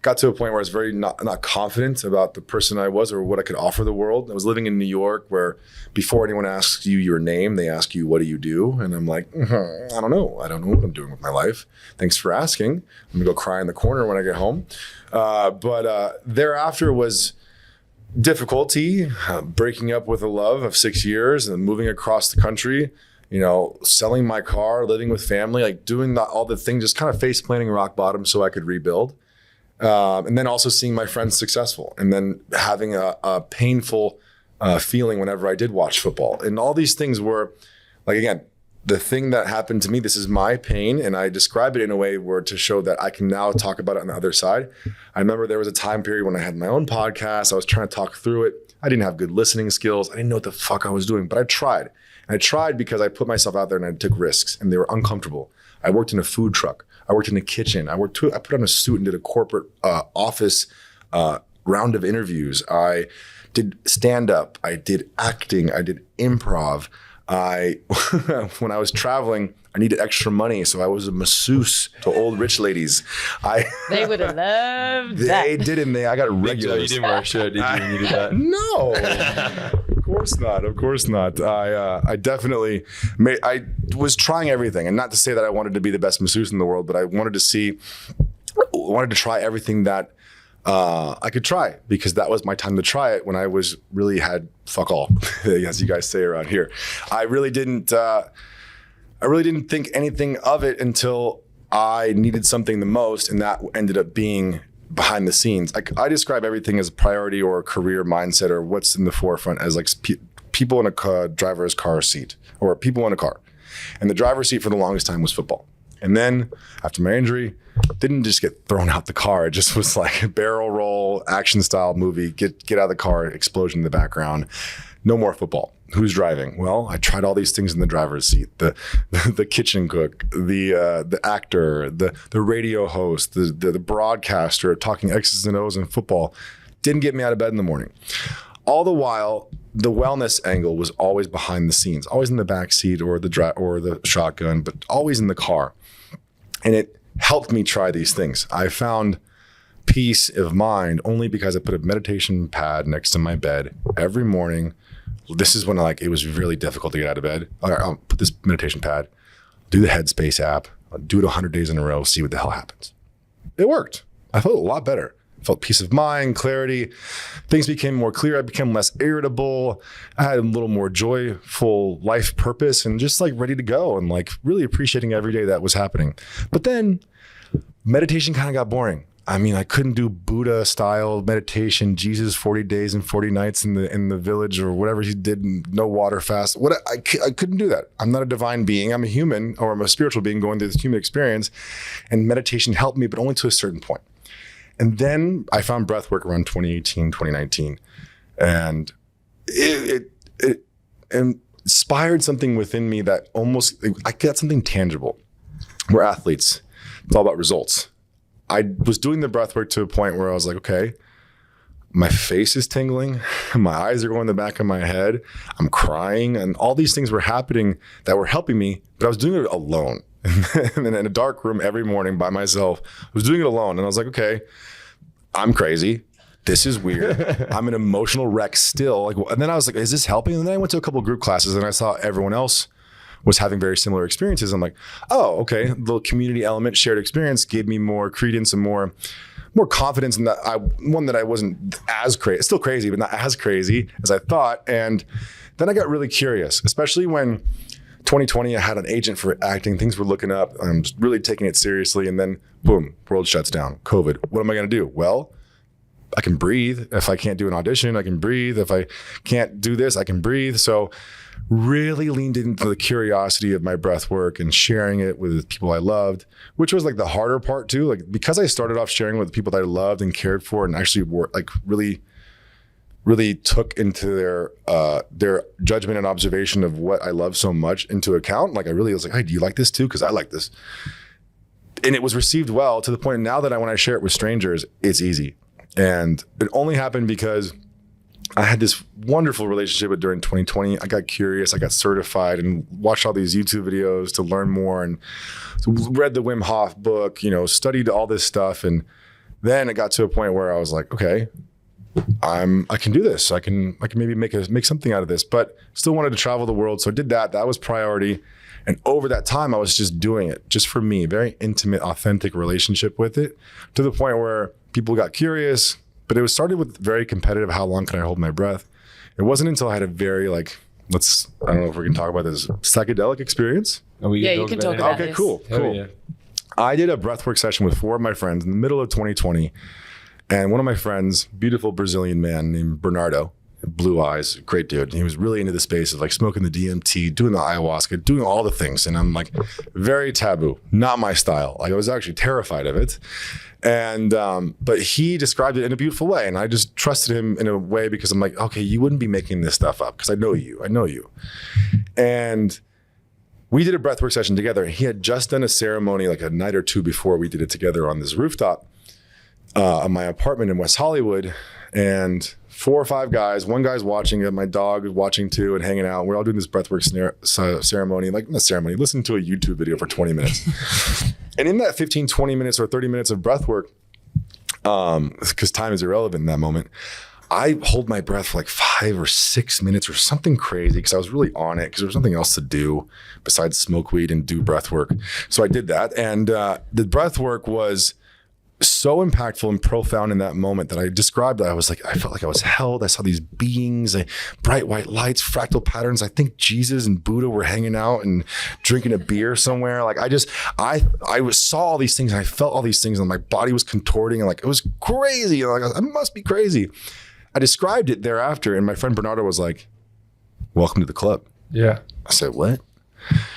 got to a point where I was very not confident about the person I was or what I could offer the world. I was living in New York, where before anyone asks you your name, they ask you, what do you do? And I'm like, I don't know what I'm doing with my life. Thanks for asking. I'm gonna go cry in the corner when I get home. But thereafter was difficulty, breaking up with a love of 6 years and moving across the country, selling my car, living with family, like doing all the things, just kind of face planting rock bottom so I could rebuild. And then also seeing my friends successful, and then having a painful feeling whenever I did watch football. And all these things were, like, again, the thing that happened to me, this is my pain, and I describe it in a way where to show that I can now talk about it on the other side. I remember there was a time period when I had my own podcast. I was trying to talk through it. I didn't have good listening skills. I didn't know what the fuck I was doing, but I tried. And I tried because I put myself out there and I took risks, and they were uncomfortable. I worked in a food truck. I worked in the kitchen. I put on a suit and did a corporate office round of interviews. I did stand-up. I did acting. I did improv. When I was traveling, I needed extra money, so I was a masseuse to old rich ladies. They would have loved that. They didn't. I got regulars. You didn't wear a shirt, did you, when you did that? No. Of course not. I definitely I was trying everything, and not to say that I wanted to be the best masseuse in the world, but I wanted to try everything that I could try, because that was my time to try it when I really had fuck all, as you guys say around here. I really didn't think anything of it until I needed something the most, and that ended up being behind the scenes. I describe everything as a priority or a career mindset, or what's in the forefront, as like people in a driver's car seat, or people in a car. And the driver's seat for the longest time was football. And then after my injury, didn't just get thrown out the car. It just was like a barrel roll, action style movie, get out of the car, explosion in the background. No more football. Who's driving? Well, I tried all these things in the driver's seat: the kitchen cook, the actor, the radio host, the broadcaster talking X's and O's in football. Didn't get me out of bed in the morning. All the while, the wellness angle was always behind the scenes, always in the back seat or the shotgun, but always in the car. And it helped me try these things. I found peace of mind only because I put a meditation pad next to my bed every morning. This is when it was really difficult to get out of bed. I'll put this meditation pad, do the Headspace app, I'll do it 100 days in a row, see what the hell happens. It worked. I felt a lot better. I felt peace of mind, clarity. Things became more clear. I became less irritable. I had a little more joyful life purpose, and just ready to go, and really appreciating every day that was happening. But then meditation kind of got boring. I mean, I couldn't do Buddha style meditation, Jesus 40 days and 40 nights in the village, or whatever he did, no water fast. I couldn't do that. I'm not a divine being. I'm a human, or I'm a spiritual being going through this human experience. And meditation helped me, but only to a certain point. And then I found breathwork around 2018, 2019. And it inspired something within me that I got something tangible. We're athletes. It's all about results. I was doing the breathwork to a point where I was like, okay, my face is tingling, my eyes are going in the back of my head, I'm crying, and all these things were happening that were helping me, but I was doing it alone. And then in a dark room every morning by myself, I was doing it alone. And I was like, okay, I'm crazy. This is weird. I'm an emotional wreck still. And then I was like, is this helping? And then I went to a couple of group classes, and I saw everyone else was having very similar experiences. I'm like, oh, okay. The community element, shared experience gave me more credence and more confidence in that. I wasn't as crazy, still crazy, but not as crazy as I thought. And then I got really curious, especially when 2020, I had an agent for acting. Things were looking up. I'm really taking it seriously. And then boom, world shuts down. COVID. What am I going to do? Well, I can breathe. If I can't do an audition, I can breathe. If I can't do this, I can breathe. So really leaned into the curiosity of my breath work and sharing it with people I loved, which was like the harder part too. Like, because I started off sharing with people that I loved and cared for and actually were like really took into their judgment and observation of what I love so much into account. Like, I really was like, hey, do you like this too? Because I like this. And it was received well, to the point now that when I share it with strangers, it's easy. And it only happened because I had this wonderful relationship with during 2020. I got curious, I got certified and watched all these YouTube videos to learn more, and read the Wim Hof book, studied all this stuff. And then it got to a point where I was like, okay, I can do this. I can maybe make something out of this, but still wanted to travel the world. So I did that. That was priority. And over that time, I was just doing it just for me, very intimate, authentic relationship with it, to the point where people got curious. But it was started with very competitive. How long can I hold my breath? It wasn't until I had a very I don't know if we can talk about this, psychedelic experience. You can talk about Okay, this. cool. Yeah. I did a breathwork session with 4 of my friends in the middle of 2020. And one of my friends, beautiful Brazilian man named Bernardo, blue eyes, great dude. He was really into the space of like smoking the DMT, doing the ayahuasca, doing all the things. And I'm like, very taboo, not my style. Like, I was actually terrified of it. And, but he described it in a beautiful way. And I just trusted him in a way because I'm like, okay, you wouldn't be making this stuff up because I know you. And we did a breathwork session together. He had just done a ceremony like a night or two before we did it together on this rooftop of my apartment in West Hollywood. And 4 or 5 guys, one guy's watching it, my dog is watching too and hanging out. We're all doing this breathwork ceremony, listening to a YouTube video for 20 minutes. And in that 15, 20 minutes or 30 minutes of breathwork, because time is irrelevant in that moment, I hold my breath for like 5 or 6 minutes or something crazy, because I was really on it, because there was nothing else to do besides smoke weed and do breathwork. So I did that. And the breathwork was so impactful and profound in that moment that I described. I felt like I was held. I saw these beings, bright white lights, fractal patterns. I think Jesus and Buddha were hanging out and drinking a beer somewhere. Like, I saw all these things and I felt all these things and my body was contorting and like, it was crazy. And like, I must be crazy. I described it thereafter, and my friend Bernardo was like, welcome to the club. Yeah. I said, what?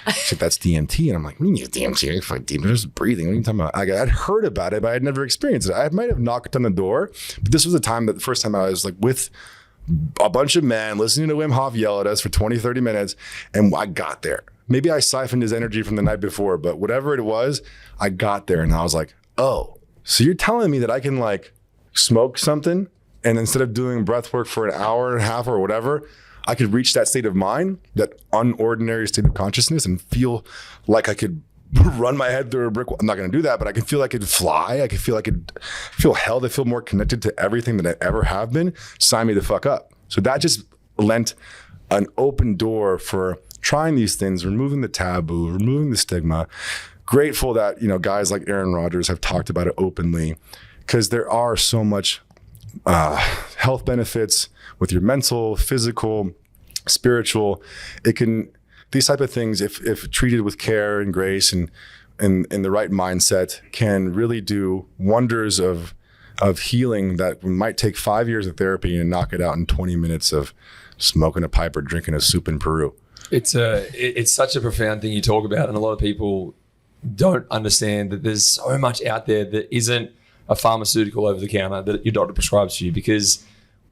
She said, that's DMT. And I'm like, what do you mean DMT? It's like DMT, just breathing. What are you talking about? I'd heard about it, but I'd never experienced it. I might have knocked on the door, but this was the first time I was like with a bunch of men listening to Wim Hof yell at us for 20, 30 minutes. And I got there. Maybe I siphoned his energy from the night before, but whatever it was, I got there and I was like, oh, so you're telling me that I can like smoke something and instead of doing breath work for an hour and a half or whatever, I could reach that state of mind, that unordinary state of consciousness, and feel like I could run my head through a brick wall. I'm not going to do that, but I can feel I could fly. I could feel I could feel held. I feel more connected to everything than I ever have been. Sign me the fuck up. So that just lent an open door for trying these things, removing the taboo, removing the stigma. Grateful that, guys like Aaron Rodgers have talked about it openly, because there are so much health benefits with your mental, physical, spiritual. These type of things, if treated with care and grace and in the right mindset, can really do wonders of healing that might take 5 years of therapy and knock it out in 20 minutes of smoking a pipe or drinking a soup in Peru. It's such a profound thing you talk about, and a lot of people don't understand that there's so much out there that isn't a pharmaceutical over the counter that your doctor prescribes to you, because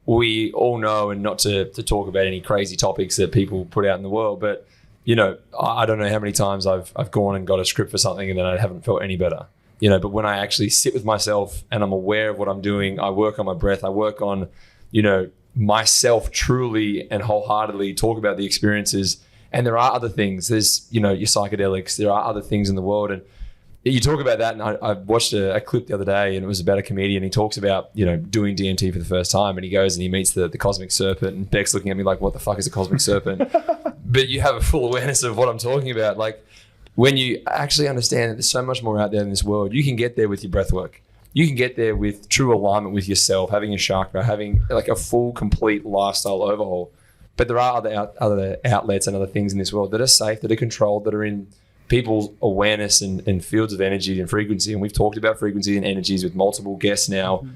we all know, and not to talk about any crazy topics that people put out in the world, but I don't know how many times I've gone and got a script for something and then I haven't felt any better. But when I actually sit with myself and I'm aware of what I'm doing, I work on my breath, I work on, myself truly and wholeheartedly, talk about the experiences. And there are other things. There's, your psychedelics. There are other things in the world. And you talk about that, and I watched a clip the other day, and it was about a comedian. He talks about, doing DMT for the first time, and he goes and he meets the cosmic serpent, and Beck's looking at me like, what the fuck is a cosmic serpent? But you have a full awareness of what I'm talking about. Like, when you actually understand that there's so much more out there in this world, you can get there with your breath work. You can get there with true alignment with yourself, having a chakra, having like a full, complete lifestyle overhaul. But there are other outlets and other things in this world that are safe, that are controlled, that are in people's awareness and fields of energy and frequency. And we've talked about frequency and energies with multiple guests now.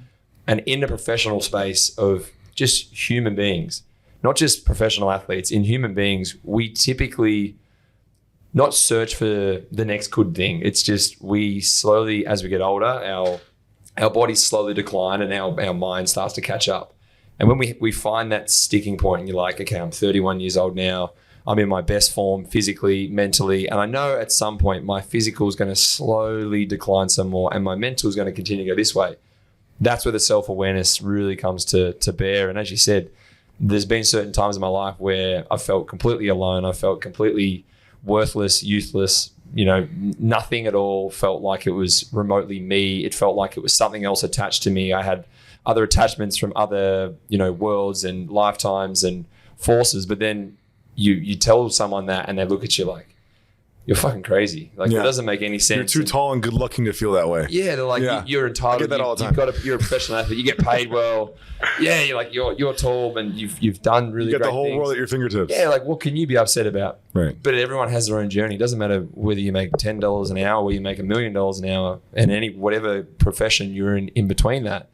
And in the professional space of just human beings, not just professional athletes, in human beings, we typically not search for the next good thing. It's just we slowly, as we get older, our bodies slowly decline and our mind starts to catch up. And when we find that sticking point and you're like, okay, I'm 31 years old now, I'm in my best form physically, mentally, and I know at some point my physical is going to slowly decline some more and my mental is going to continue to go this way. That's where the self-awareness really comes to bear. And as you said, there's been certain times in my life where I felt completely alone. I felt completely worthless, useless, nothing at all felt like it was remotely me. It felt like it was something else attached to me. I had other attachments from other, worlds and lifetimes and forces. But then you tell someone that and they look at you like, you're fucking crazy. Like, it doesn't make any sense. You're too tall and good looking to feel that way. Yeah, they're like, you're entitled. I get that all the time. You're a professional athlete. You get paid well. Yeah, you're tall and you've done really great things. You got the whole world at your fingertips. Yeah, like what can you be upset about? Right. But everyone has their own journey. It doesn't matter whether you make $10 an hour or you make $1 million an hour, and whatever profession you're in between that.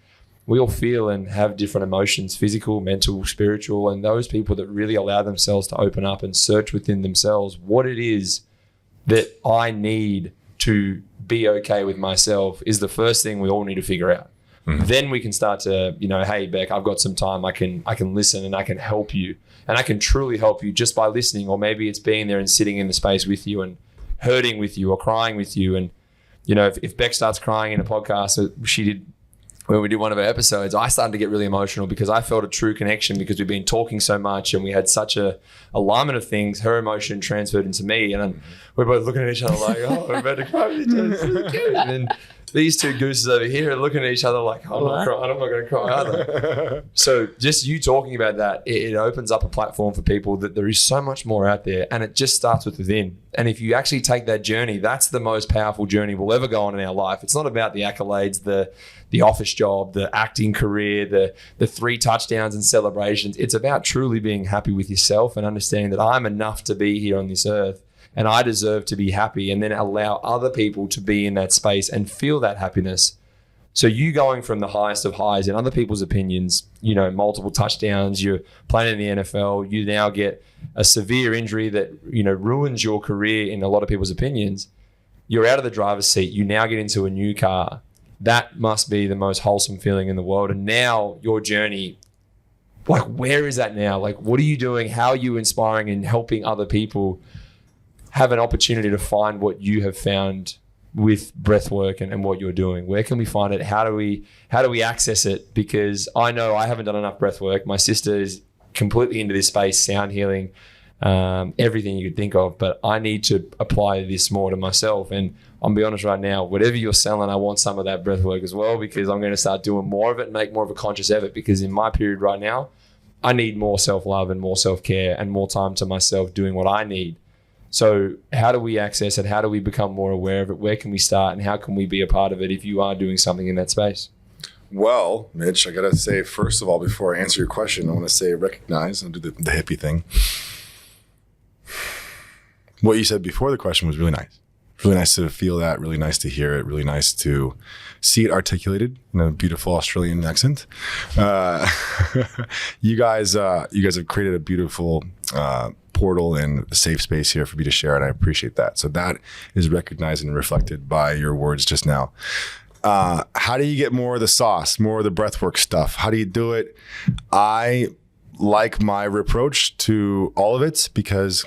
We all feel and have different emotions, physical, mental, spiritual, and those people that really allow themselves to open up and search within themselves what it is that I need to be okay with myself is the first thing we all need to figure out. Mm-hmm. Then we can start to, hey, Beck, I've got some time. I can listen and I can help you. And I can truly help you just by listening, or maybe it's being there and sitting in the space with you and hurting with you or crying with you. And, if Beck starts crying in a podcast, she did when we did one of our episodes, I started to get really emotional because I felt a true connection because we've been talking so much and we had such a alignment of things. Her emotion transferred into me, and we're both looking at each other like, oh, we're about to cry with each other. It's really cute. And then these two gooses over here are looking at each other like, I'm not going to cry either. So just you talking about that, it opens up a platform for people that there is so much more out there, and it just starts with within. And if you actually take that journey, that's the most powerful journey we'll ever go on in our life. It's not about the accolades, the office job, the acting career, the 3 touchdowns and celebrations. It's about truly being happy with yourself and understanding that I'm enough to be here on this earth and I deserve to be happy, and then allow other people to be in that space and feel that happiness. So you going from the highest of highs in other people's opinions, multiple touchdowns, you're playing in the NFL, you now get a severe injury that, ruins your career in a lot of people's opinions. You're out of the driver's seat. You now get into a new car. That must be the most wholesome feeling in the world. And now your journey, like, where is that now? Like, what are you doing? How are you inspiring and helping other people have an opportunity to find what you have found with breathwork and what you're doing? Where can we find it? How do we access it? Because I know I haven't done enough breathwork. My sister is completely into this space, sound healing, everything you could think of, but I need to apply this more to myself. And I'll be honest right now, whatever you're selling, I want some of that breathwork as well, because I'm going to start doing more of it and make more of a conscious effort, because in my period right now, I need more self-love and more self-care and more time to myself doing what I need. So how do we access it? How do we become more aware of it? Where can we start, and how can we be a part of it if you are doing something in that space? Well, Mitch, I got to say, first of all, before I answer your question, I want to say recognize and do the hippie thing. What you said before the question was really nice. Really nice to feel that, really nice to hear it, really nice to see it articulated in a beautiful Australian accent. You guys have created a beautiful portal and a safe space here for me to share, and I appreciate that. So that is recognized and reflected by your words just now. How do you get more of the sauce, more of the breathwork stuff? How do you do it? I like my approach to all of it because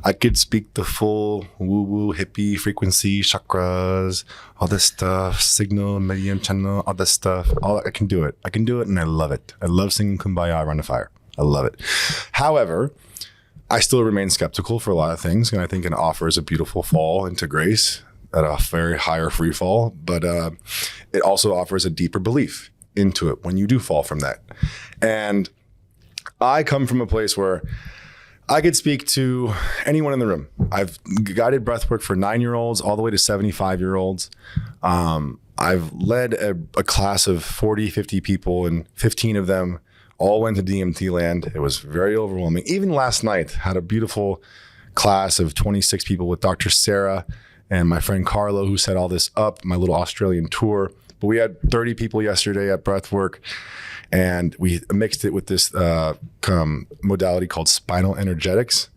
I could speak the full woo-woo, hippie, frequency, chakras, all this stuff, signal, medium channel, all this stuff. I can do it. I can do it, and I love it. I love singing Kumbaya around the fire. I love it. However, I still remain skeptical for a lot of things, and I think it offers a beautiful fall into grace at a very higher free fall, but it also offers a deeper belief into it when you do fall from that. And I come from a place where I could speak to anyone in the room. I've guided breathwork for 9-year-olds all the way to 75-year-olds. I've led a class of 40, 50 people, and 15 of them all went to DMT land. It was very overwhelming. Even last night, had a beautiful class of 26 people with Dr. Sarah and my friend Carlo, who set all this up, my little Australian tour. But we had 30 people yesterday at breathwork, and we mixed it with this modality called spinal energetics.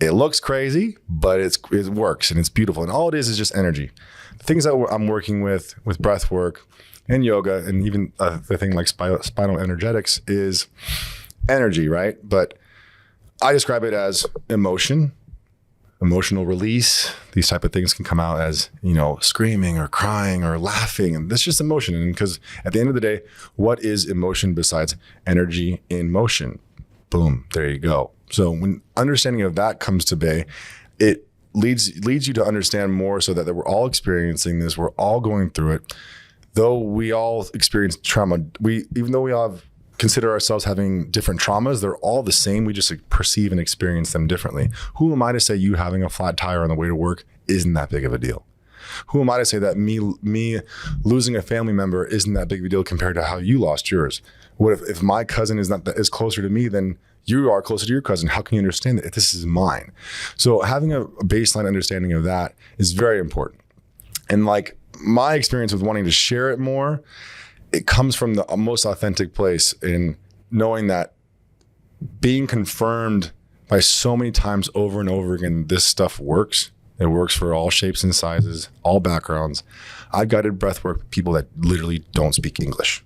It looks crazy, but it works and it's beautiful. And all it is just energy. The things that I'm working with breathwork and yoga, and even the thing like spinal energetics is energy, right? But I describe it as emotional release. These type of things can come out as, screaming or crying or laughing. And that's just emotion. And because at the end of the day, what is emotion besides energy in motion? Boom, there you go. So when understanding of that comes to bay, it leads you to understand more so that we're all experiencing this. We're all going through it. Though we all experience trauma, even though we all consider ourselves having different traumas, they're all the same. We just perceive and experience them differently. Who am I to say you having a flat tire on the way to work isn't that big of a deal? Who am I to say that me losing a family member isn't that big of a deal compared to how you lost yours? What if my cousin is closer to me than you are closer to your cousin? How can you understand that if this is mine? So having a baseline understanding of that is very important. And like my experience with wanting to share it more, it comes from the most authentic place in knowing that being confirmed by so many times over and over again, this stuff works. It works for all shapes and sizes, all backgrounds. I've guided breathwork people that literally don't speak English.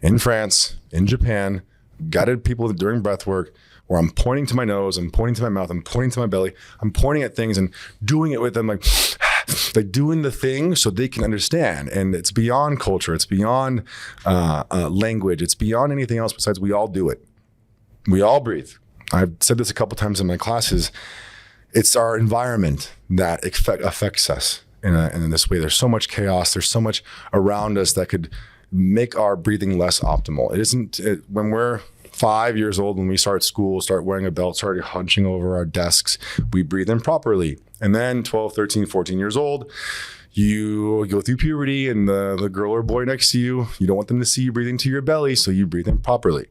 In France, in Japan, guided people during breathwork where I'm pointing to my nose, I'm pointing to my mouth, I'm pointing to my belly, I'm pointing at things and doing it with them like doing the thing so they can understand. And it's beyond culture. It's beyond language. It's beyond anything else besides we all do it. We all breathe. I've said this a couple times in my classes. It's our environment that affects us in this way. There's so much chaos. There's so much around us that could make our breathing less optimal. When we're 5 years old, when we start school, start wearing a belt, start hunching over our desks, we breathe improperly. And then 12, 13, 14 years old, you go through puberty and the girl or boy next to you, you don't want them to see you breathing to your belly, so you breathe improperly.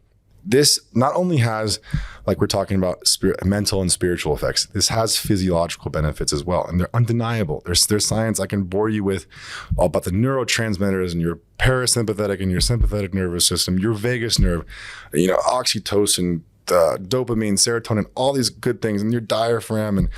This not only has, like we're talking about, mental and spiritual effects, this has physiological benefits as well. And they're undeniable. There's science I can bore you with all about the neurotransmitters and your parasympathetic and your sympathetic nervous system, your vagus nerve, oxytocin, dopamine, serotonin, all these good things, and your diaphragm and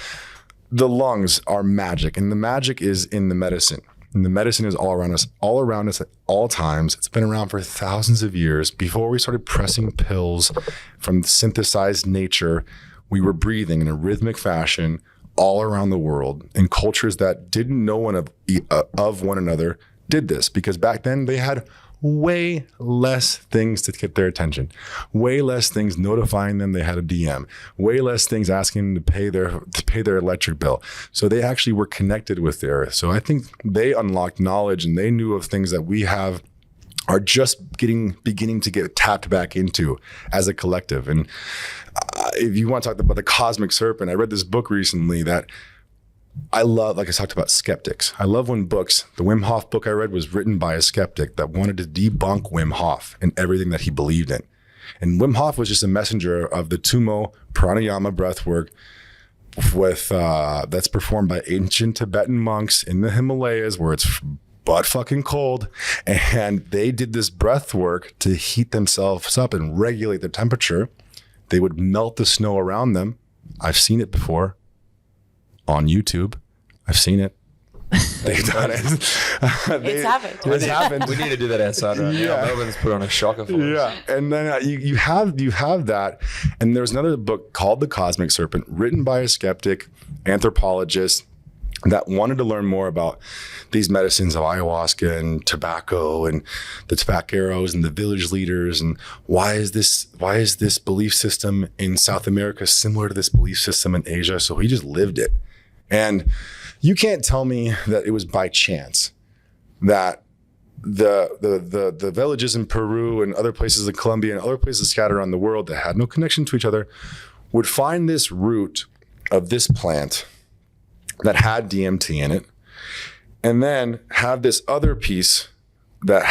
the lungs are magic. And the magic is in the medicine. And the medicine is all around us at all times. It's been around for thousands of years. Before we started pressing pills from synthesized nature, we were breathing in a rhythmic fashion all around the world. And cultures that didn't know one of one another did this, because back then they had way less things to get their attention, way less things notifying them they had a DM, way less things asking them to pay their electric bill. So they actually were connected with the earth. So I think they unlocked knowledge and they knew of things that we are just beginning to get tapped back into as a collective. And if you want to talk about the cosmic serpent, I read this book recently that I love, like I talked about skeptics. I love when the Wim Hof book I read was written by a skeptic that wanted to debunk Wim Hof and everything that he believed in. And Wim Hof was just a messenger of the Tumo pranayama breathwork that's performed by ancient Tibetan monks in the Himalayas where it's butt fucking cold. And they did this breathwork to heat themselves up and regulate the temperature. They would melt the snow around them. I've seen it before. On YouTube. I've seen it. They've done it. It's happened. It's happened. We need to do that outside right now. Melbourne's put on a shocker for us. Yeah. And then you have that. And there's another book called The Cosmic Serpent, written by a skeptic anthropologist that wanted to learn more about these medicines of ayahuasca and tobacco and the tabaqueros and the village leaders, and why is this belief system in South America similar to this belief system in Asia? So he just lived it. And you can't tell me that it was by chance that the villages in Peru and other places in Colombia and other places scattered around the world that had no connection to each other would find this root of this plant that had DMT in it, and then have this other piece that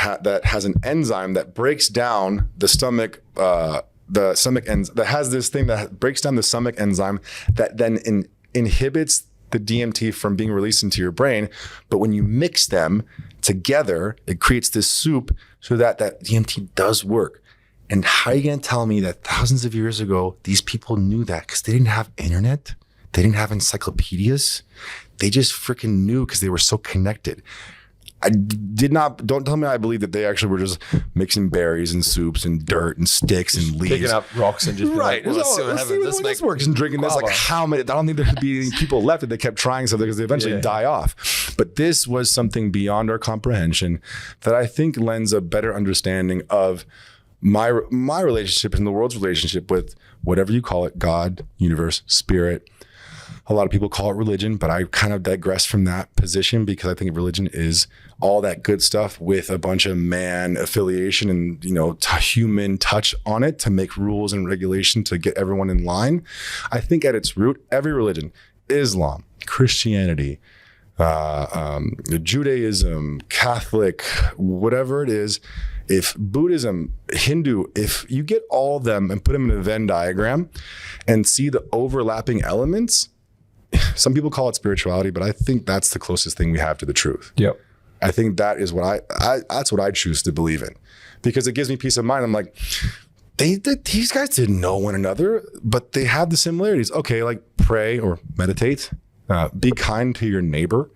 has an enzyme that breaks down the stomach that has this thing that breaks down the stomach enzyme that then inhibits the DMT from being released into your brain. But when you mix them together, it creates this soup so that DMT does work. And how are you going to tell me that thousands of years ago, these people knew that? Because they didn't have internet. They didn't have encyclopedias. They just freaking knew because they were so connected. Don't tell me I believe that they actually were just mixing berries and soups and dirt and sticks and leaves. Picking up rocks and just right. Let's see what this works and drinking this. Like how many, I don't think there could be any people left if they kept trying something because they eventually die off. But this was something beyond our comprehension that I think lends a better understanding of my relationship and the world's relationship with whatever you call it, God, universe, spirit. A lot of people call it religion, but I kind of digress from that position because I think religion is all that good stuff with a bunch of man affiliation and, human touch on it to make rules and regulation to get everyone in line. I think at its root, every religion, Islam, Christianity, Judaism, Catholic, whatever it is, if Buddhism, Hindu, if you get all of them and put them in a Venn diagram and see the overlapping elements, some people call it spirituality, but I think that's the closest thing we have to the truth. Yep. I think that is what that's what I choose to believe in because it gives me peace of mind. I'm like, these guys didn't know one another, but they have the similarities. Okay, like pray or meditate, be kind to your neighbor,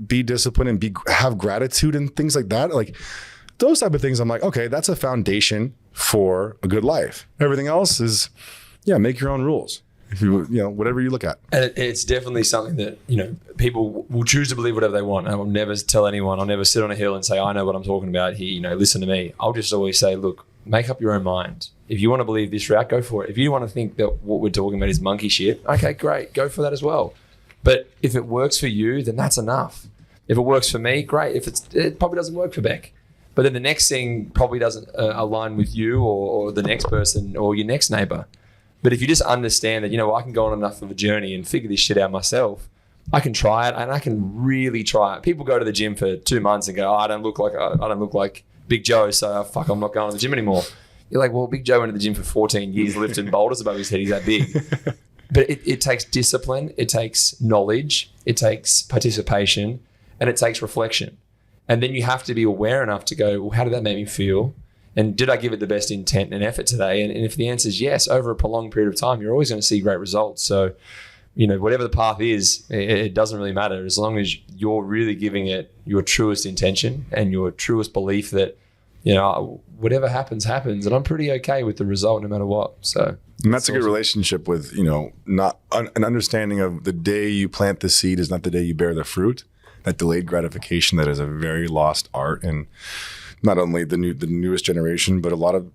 be disciplined and have gratitude and things like that. Like those type of things, I'm like, okay, that's a foundation for a good life. Everything else is, make your own rules. If whatever you look at. And it's definitely something that, people will choose to believe whatever they want. I will never tell anyone, I'll never sit on a hill and say, I know what I'm talking about here, listen to me. I'll just always say, look, make up your own mind. If you want to believe this route, go for it. If you want to think that what we're talking about is monkey shit, okay, great, go for that as well. But if it works for you, then that's enough. If it works for me, great. If it probably doesn't work for Beck. But then the next thing probably doesn't align with you or the next person or your next neighbor. But if you just understand that, I can go on enough of a journey and figure this shit out myself, I can try it and I can really try it. People go to the gym for 2 months and go, I don't look like Big Joe, so I'm not going to the gym anymore. You're like, well, Big Joe went to the gym for 14 years lifting boulders above his head. He's that big. But it takes discipline, it takes knowledge, it takes participation, and it takes reflection. And then you have to be aware enough to go, well, how did that make me feel? And did I give it the best intent and effort today? And if the answer is yes, over a prolonged period of time, you're always going to see great results. So, whatever the path is, it doesn't really matter as long as you're really giving it your truest intention and your truest belief that, whatever happens, happens. And I'm pretty okay with the result no matter what. So, and that's a good relationship with, not an understanding of the day you plant the seed is not the day you bear the fruit. That delayed gratification that is a very lost art. And not only the newest generation, but a lot of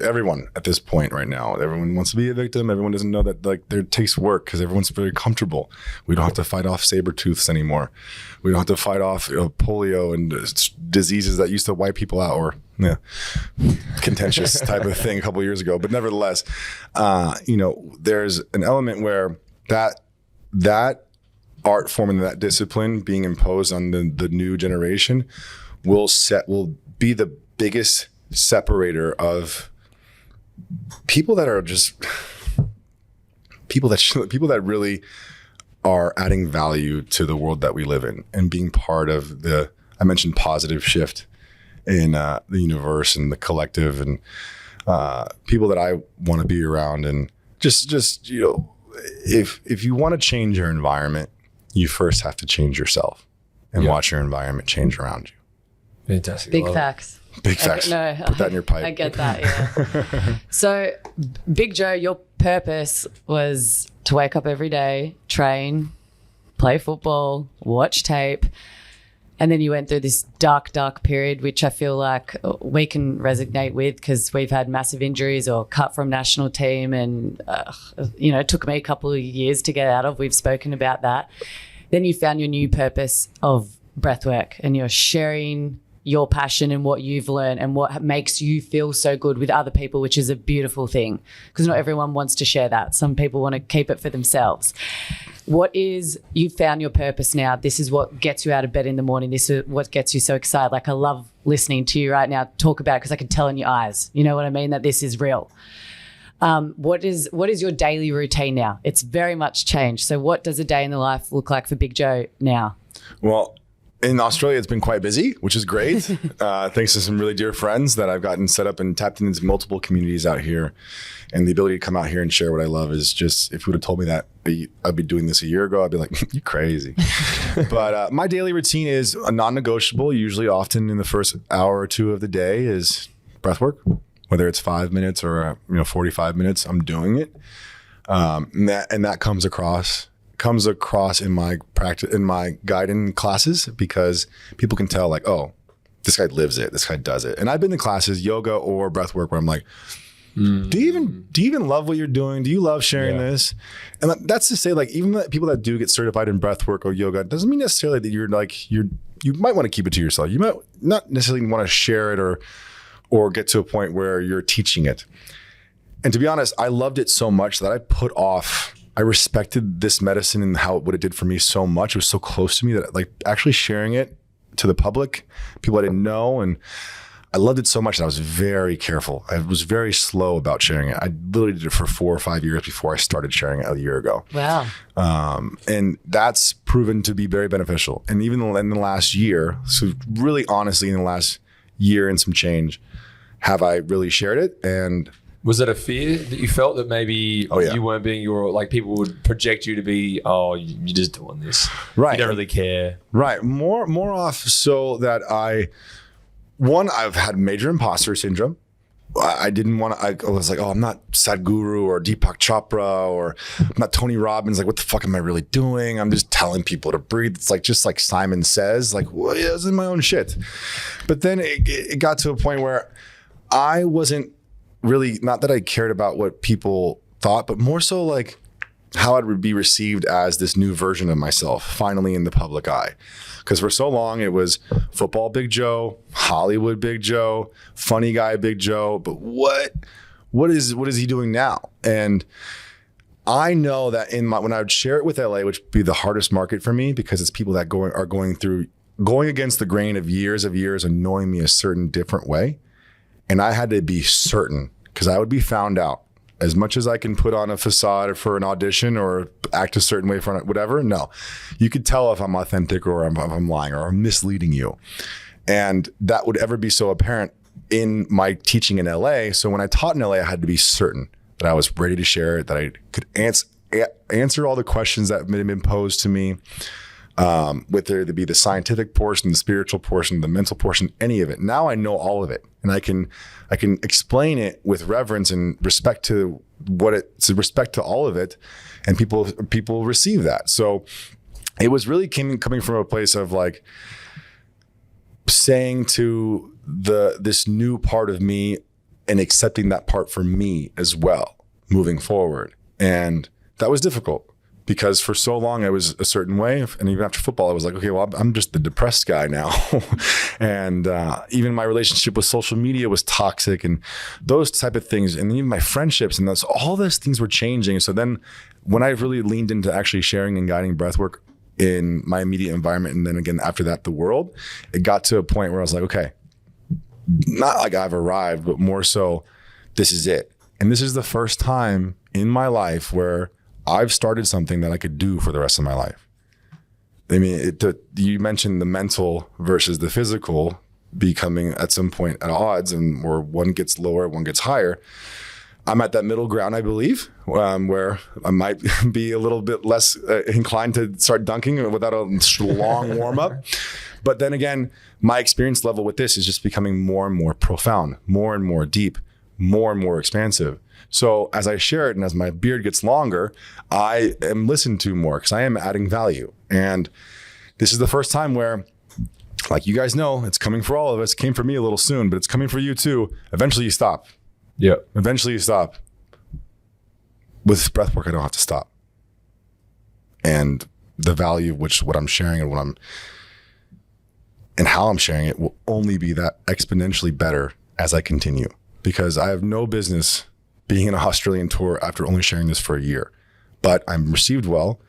everyone at this point right now. Everyone wants to be a victim. Everyone doesn't know that it takes work because everyone's very comfortable. We don't have to fight off saber tooths anymore. We don't have to fight off polio and diseases that used to wipe people out or contentious type of thing a couple of years ago. But nevertheless, there's an element where that art form and that discipline being imposed on the new generation will be the biggest separator of people that are just people that really are adding value to the world that we live in and being part of I mentioned positive shift in the universe and the collective and people that I want to be around. And just if you want to change your environment, you first have to change yourself and watch your environment change around you. Fantastic. Big facts. Big facts. Put that in your pipe. I get that, yeah. So, Big Joe, your purpose was to wake up every day, train, play football, watch tape, and then you went through this dark period, which I feel like we can resonate with because we've had massive injuries or cut from national team and, it took me a couple of years to get out of. We've spoken about that. Then you found your new purpose of breathwork and you're sharing your passion and what you've learned and what makes you feel so good with other people, which is a beautiful thing because not everyone wants to share that. Some people want to keep it for themselves. You found your purpose now. This is what gets you out of bed in the morning. This is what gets you so excited. Like I love listening to you right now talk about it because I can tell in your eyes, you know what I mean, that this is real. What is your daily routine now? It's very much changed. So what does a day in the life look like for Big Joe now? Well, in Australia, it's been quite busy, which is great. Thanks to some really dear friends that I've gotten set up and tapped into multiple communities out here. And the ability to come out here and share what I love is just, if you would have told me that I'd be doing this a year ago, I'd be like, you're crazy. But my daily routine is a non-negotiable. Usually often in the first hour or two of the day is breath work, whether it's 5 minutes or 45 minutes, I'm doing it. And that comes across in my practice, in my guiding classes, because people can tell like, oh, this guy lives it, this guy does it. And I've been to classes, yoga or breath work, where I'm like, do you even love what you're doing? Do you love sharing this? And that's to say, like, even the people that do get certified in breath work or yoga doesn't mean necessarily that you might want to keep it to yourself. You might not necessarily want to share it or get to a point where you're teaching it. And to be honest, I loved it so much that I respected this medicine and what it did for me so much. It was so close to me that like actually sharing it to the public, people I didn't know, and I loved it so much that I was very careful. I was very slow about sharing it. I literally did it for 4 or 5 years before I started sharing it a year ago. Wow. And that's proven to be very beneficial. And even in the last year, so really honestly in the last year and some change, have I really shared it. And was it a fear that you felt that maybe you weren't being like people would project you to be, oh, you're just doing this. Right. You don't really care. Right. More off so that I've had major imposter syndrome. I didn't want to, I was like, oh, I'm not Sadhguru or Deepak Chopra, or I'm not Tony Robbins. Like, what the fuck am I really doing? I'm just telling people to breathe. It's like, just like Simon Says, like, well, yeah, it's in my own shit. But then it got to a point where I wasn't really, not that I cared about what people thought, but more so like how I would be received as this new version of myself, finally in the public eye. Because for so long it was football Big Joe, Hollywood Big Joe, funny guy Big Joe, but what is he doing now? And I know that when I would share it with LA, which would be the hardest market for me, because it's people that are going against the grain of years of knowing me a certain different way. And I had to be certain, because I would be found out. As much as I can put on a facade for an audition or act a certain way for whatever, no. You could tell if I'm authentic or if I'm lying or I'm misleading you. And that would ever be so apparent in my teaching in LA. So when I taught in LA, I had to be certain that I was ready to share it, that I could answer all the questions that may have been posed to me, whether it be the scientific portion, the spiritual portion, the mental portion, any of it. Now I know all of it, and I can explain it with reverence and respect to respect to all of it, and people receive that. So it was really coming from a place of like saying to this new part of me and accepting that part for me as well, moving forward. And that was difficult, because for so long I was a certain way. And even after football, I was like, okay, well, I'm just the depressed guy now. And even my relationship with social media was toxic and those type of things. And even my friendships and all those things were changing. So then when I really leaned into actually sharing and guiding breathwork in my immediate environment, and then again, after that, the world, it got to a point where I was like, okay, not like I've arrived, but more so, this is it. And this is the first time in my life where I've started something that I could do for the rest of my life. I mean, you mentioned the mental versus the physical becoming at some point at odds, and where one gets lower, one gets higher. I'm at that middle ground, I believe, where I might be a little bit less inclined to start dunking without a long warm up. But then again, my experience level with this is just becoming more and more profound, more and more deep, more and more expansive. So as I share it and as my beard gets longer, I am listened to more because I am adding value. And this is the first time where, like you guys know, it's coming for all of us. It came for me a little soon, but it's coming for you too. Eventually you stop. Yeah. Eventually you stop. With breathwork, I don't have to stop. And the value of what I'm sharing and how I'm sharing it will only be that exponentially better as I continue. Because I have no business being in an Australian tour after only sharing this for a year. But I'm received well.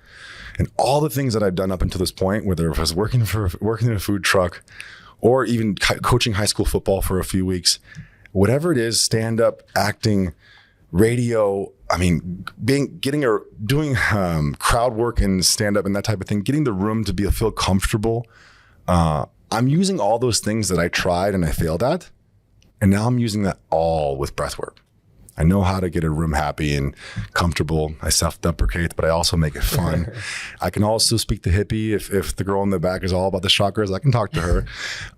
And all the things that I've done up until this point, whether it was working in a food truck or even coaching high school football for a few weeks, whatever it is, stand up, acting, radio. I mean, doing crowd work and stand up and that type of thing, getting the room to feel comfortable. I'm using all those things that I tried and I failed at. And now I'm using that all with breathwork. I know how to get a room happy and comfortable. I self-deprecate, but I also make it fun. I can also speak to hippie. If the girl in the back is all about the chakras, I can talk to her.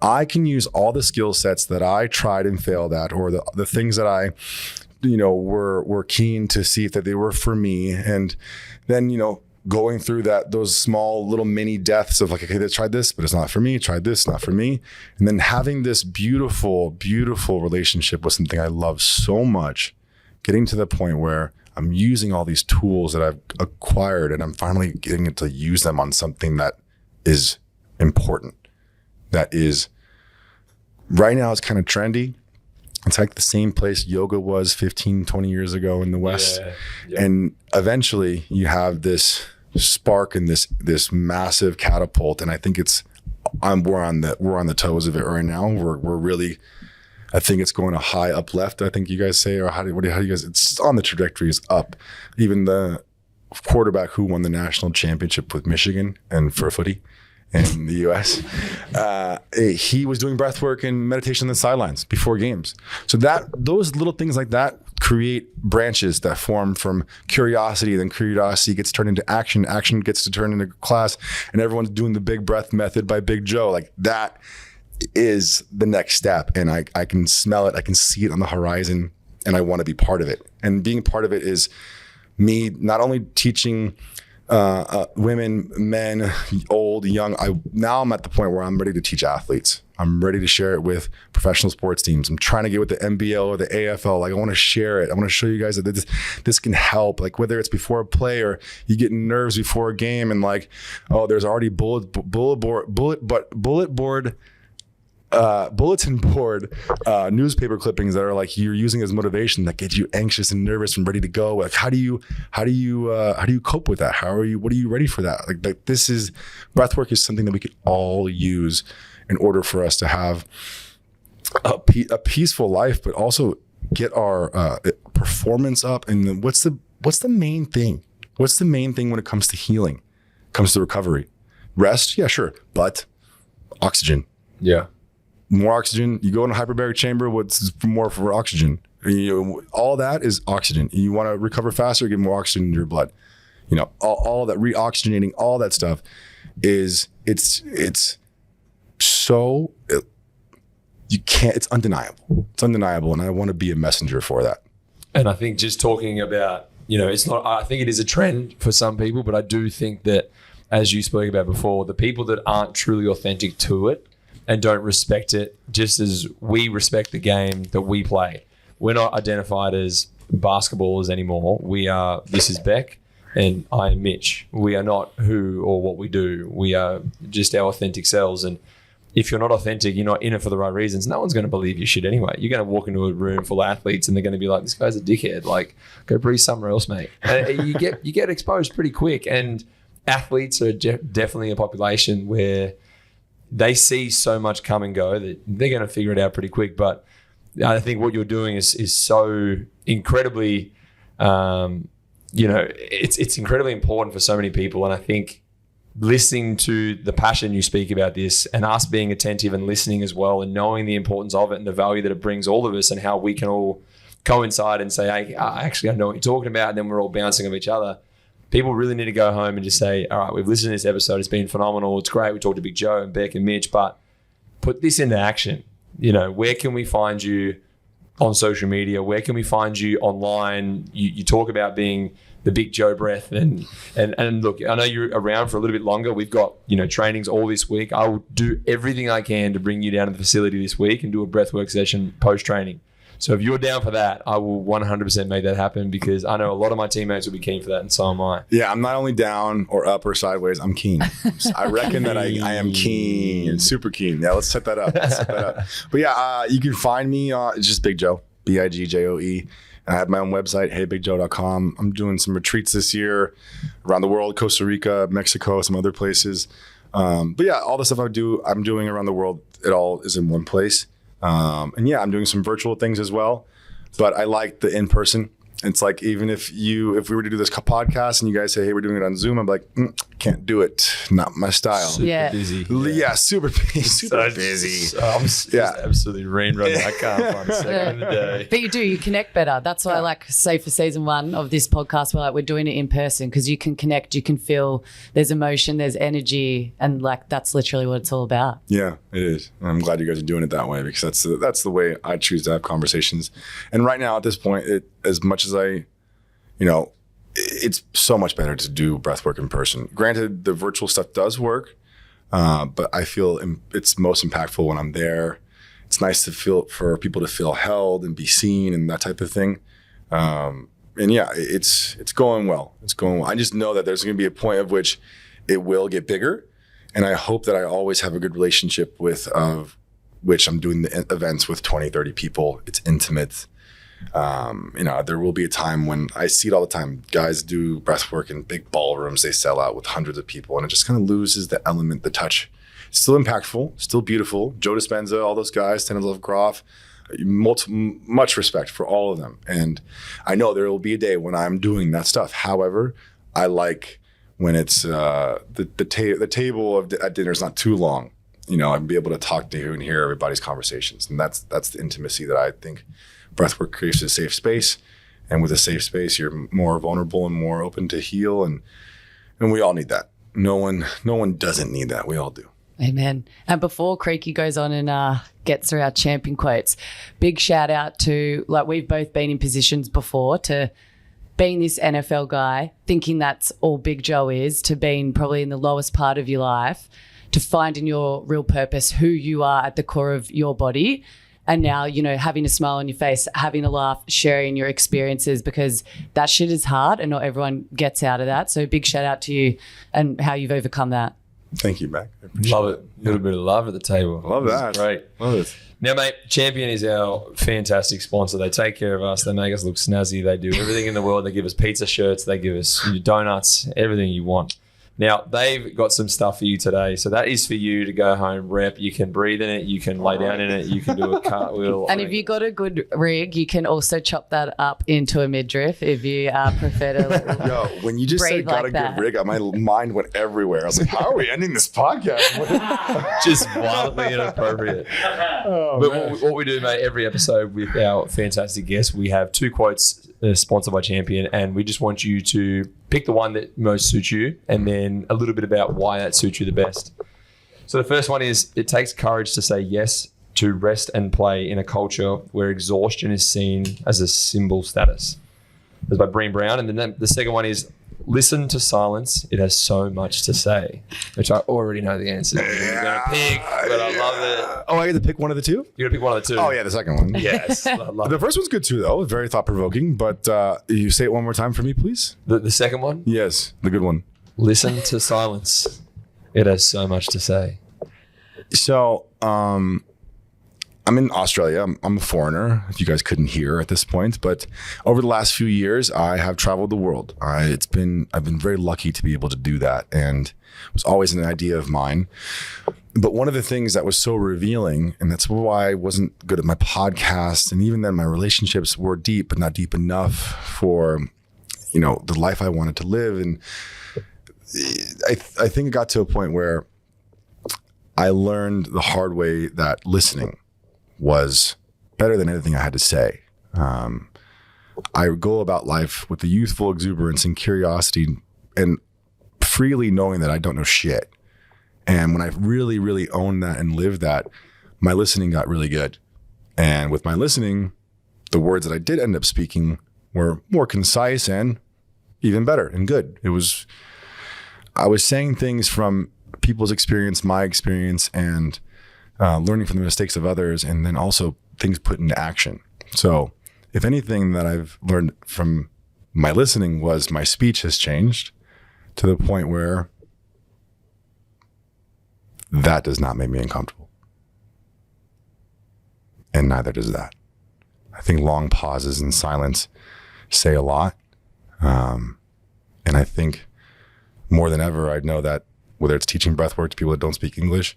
I can use all the skill sets that I tried and failed at, or the things that I, were keen to see if that they were for me. And then, going through those small little mini deaths of like, okay, they tried this, but it's not for me. Tried this, not for me. And then having this beautiful, beautiful relationship with something I love so much, getting to the point where I'm using all these tools that I've acquired and I'm finally getting to use them on something that is important. That is, right now it's kind of trendy. It's like the same place yoga was 15, 20 years ago in the West. Yeah. And eventually you have this spark and this massive catapult. And I think we're on the toes of it right now. We're really, I think it's going a high up left, I think you guys say, or how do you guys, it's on the trajectory is up. Even the quarterback who won the national championship with Michigan and for footy in the US, he was doing breath work and meditation on the sidelines before games. So those little things like that create branches that form from curiosity, then curiosity gets turned into action, action gets to turn into class, and everyone's doing the big breath method by Big Joe. Like that is the next step, and I can smell it, I can see it on the horizon, and I want to be part of it. And being part of it is me not only teaching women, men, old, young. Now I'm at the point where I'm ready to teach athletes. I'm ready to share it with professional sports teams. I'm trying to get with the NBL or the AFL. Like I want to share it. I want to show you guys that this can help. Like whether it's before a play or you get nerves before a game, and like, oh, there's already bulletin board newspaper clippings that are like you're using as motivation that get you anxious and nervous and ready to go. Like how do you cope with that? What are you ready for that? Like this is breathwork is something that we could all use in order for us to have a peaceful life, but also get our performance up. And then what's the main thing? What's the main thing when it comes to healing? Comes to recovery? Rest, yeah, sure, but oxygen. Yeah. More oxygen. You go in a hyperbaric chamber. What's more for oxygen? All that is oxygen. You want to recover faster, get more oxygen in your blood. All that reoxygenating, all that stuff is it's undeniable. It's undeniable, and I want to be a messenger for that. And I think just talking about, it's not. I think it is a trend for some people, but I do think that, as you spoke about before, the people that aren't truly authentic to it and don't respect it, just as we respect the game that we play. We're not identified as basketballers anymore. This is Beck and I am Mitch. We are not who or what we do. We are just our authentic selves. And if you're not authentic, you're not in it for the right reasons, no one's going to believe your shit anyway. You're going to walk into a room full of athletes and they're going to be like, this guy's a dickhead. Like, go breathe somewhere else, mate. And you get exposed pretty quick. And athletes are definitely a population where they see so much come and go that they're going to figure it out pretty quick. But I think what you're doing is so incredibly, it's incredibly important for so many people. And I think listening to the passion you speak about this and us being attentive and listening as well and knowing the importance of it and the value that it brings all of us and how we can all coincide and say, hey, actually, I know what you're talking about. And then we're all bouncing off each other. People really need to go home and just say, all right, we've listened to this episode. It's been phenomenal. It's great. We talked to Big Joe and Beck and Mitch, but put this into action. Where can we find you on social media? Where can we find you online? You talk about being the Big Joe breath. And look, I know you're around for a little bit longer. We've got, trainings all this week. I will do everything I can to bring you down to the facility this week and do a breathwork session post-training. So if you're down for that, I will 100% make that happen because I know a lot of my teammates will be keen for that, and so am I. Yeah, I'm not only down or up or sideways, I'm keen. I reckon that I am keen, super keen. Yeah, let's set that up. But yeah, you can find me, it's just Big Joe, BIGJOE. I have my own website, heybigjoe.com. I'm doing some retreats this year around the world, Costa Rica, Mexico, some other places. But yeah, all the stuff I'm doing around the world, it all is in one place. And yeah, I'm doing some virtual things as well, but I like the in-person. It's like, even if we were to do this podcast and you guys say, hey, we're doing it on Zoom, I'm like, can't do it. Not my style. Yeah. Busy. Yeah, super busy. I'm just absolutely rain running. I can't find a second in the day. But you connect better. That's why I like, say for season 1 of this podcast, we're doing it in person because you can connect, you can feel there's emotion, there's energy, and like that's literally what it's all about. Yeah, it is. I'm glad you guys are doing it that way, because that's the way I choose to have conversations. And right now at this point, as much as it's so much better to do breathwork in person. Granted, the virtual stuff does work, but I feel it's most impactful when I'm there. It's nice for people to feel held and be seen and that type of thing. And yeah, it's going well. It's going well. I just know that there's going to be a point of which it will get bigger, and I hope that I always have a good relationship with which I'm doing the events with 20, 30 people. It's intimate. There will be a time when I see it all the time. Guys do breath work in big ballrooms. They sell out with hundreds of people, and it just kind of loses the element, the touch. Still impactful, still beautiful. Joe Dispenza, all those guys, Stanislav Grof, much respect for all of them. And I know there will be a day when I'm doing that stuff. However, I like when it's the table at dinner is not too long. I'd be able to talk to you and hear everybody's conversations, and that's the intimacy that I think breathwork creates a safe space, and with a safe space, you're more vulnerable and more open to heal, and we all need that. No one doesn't need that. We all do. Amen. And before Creaky goes on and gets through our champion quotes, big shout out to, like, we've both been in positions before, to being this NFL guy, thinking that's all Big Joe is, to being probably in the lowest part of your life, to finding your real purpose, who you are at the core of your body. And now, having a smile on your face, having a laugh, sharing your experiences, because that shit is hard and not everyone gets out of that. So big shout out to you and how you've overcome that. Thank you, Mac. Love it. A little bit of love at the table. Love that. Great. Love it. Now, mate, Champion is our fantastic sponsor. They take care of us. They make us look snazzy. They do everything in the world. They give us pizza shirts. They give us donuts, everything you want. Now, they've got some stuff for you today. So that is for you to go home, rep. You can breathe in it. You can lay down in it. You can do a cartwheel. And if you got a good rig, you can also chop that up into a midriff if you prefer to. Yo, when you just said got like a good rig, my mind went everywhere. I was like, how are we ending this podcast? Just violently inappropriate. But what we do, mate, every episode with our fantastic guests, we have 2 quotes sponsored by Champion, and we just want you to pick the one that most suits you, and then a little bit about why that suits you the best. So the first one is, it takes courage to say yes to rest and play in a culture where exhaustion is seen as a symbol status. That's by Brené Brown. And then the second one is, listen to silence. It has so much to say, which I already know the answer. You're going to pick, but I love it. Oh, I get to pick one of the 2? You're going to pick one of the 2. Oh, yeah, the second one. Yes. I love The it. first one's good too, though. Very thought-provoking. But you say it one more time for me, please? The second one? Yes, the good one. Listen to silence. It has so much to say. So, I'm in Australia. I'm a foreigner, if you guys couldn't hear at this point. But over the last few years, I have traveled the world. I've been very lucky to be able to do that, and it was always an idea of mine. But one of the things that was so revealing, and that's why I wasn't good at my podcast, and even then my relationships were deep, but not deep enough for, the life I wanted to live. And I think it got to a point where I learned the hard way that listening was better than anything I had to say. I go about life with the youthful exuberance and curiosity and freely knowing that I don't know shit. And when I really, really owned that and lived that, my listening got really good. And with my listening, the words that I did end up speaking were more concise and even better and good. I was saying things from people's experience, my experience, and learning from the mistakes of others, and then also things put into action. So if anything that I've learned from my listening was my speech has changed to the point where that does not make me uncomfortable. And neither does that. I think long pauses and silence say a lot. And I think more than ever, I know that whether it's teaching breathwork to people that don't speak English,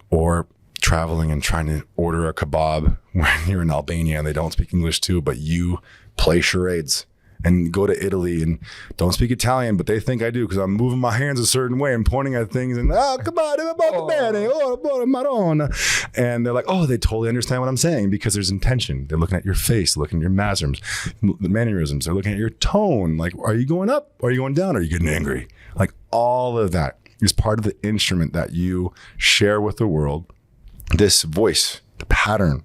or traveling and trying to order a kebab when you're in Albania and they don't speak English too, but you play charades and go to Italy and don't speak Italian, but they think I do because I'm moving my hands a certain way and pointing at things and come on, Madonna. And they're like, oh, they totally understand what I'm saying because there's intention. They're looking at your face, looking at your mannerisms. They're looking at your tone. Like, are you going up? Are you going down? Are you getting angry? Like all of that is part of the instrument that you share with the world. This voice, the pattern,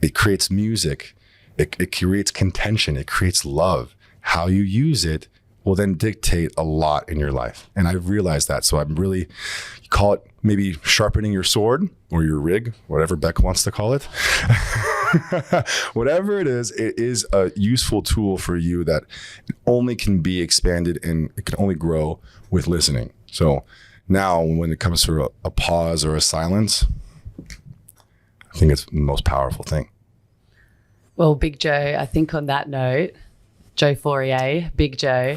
it creates music. It creates contention. It creates love. How you use it will then dictate a lot in your life. And I've realized that. So I'm really, you call it maybe sharpening your sword or your rig, whatever Beck wants to call it. Whatever it is a useful tool for you that only can be expanded and it can only grow with listening. So now when it comes to a pause or a silence, I think it's the most powerful thing. Well, Big Joe, I think on that note, Joe Fauria, Big Joe,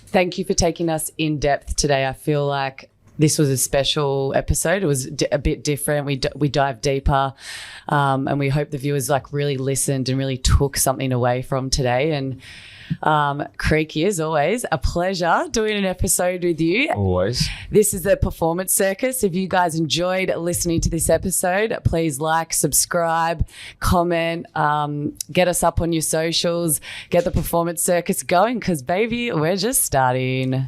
thank you for taking us in depth today. I feel like this was a special episode. It was a bit different. We dived deeper, and we hope the viewers like really listened and really took something away from today. And Creaky, as always, a pleasure doing an episode with you. Always. This is the Performance Circus. If you guys enjoyed listening to this episode, please like, subscribe, comment, get us up on your socials, get the Performance Circus going because, baby, we're just starting.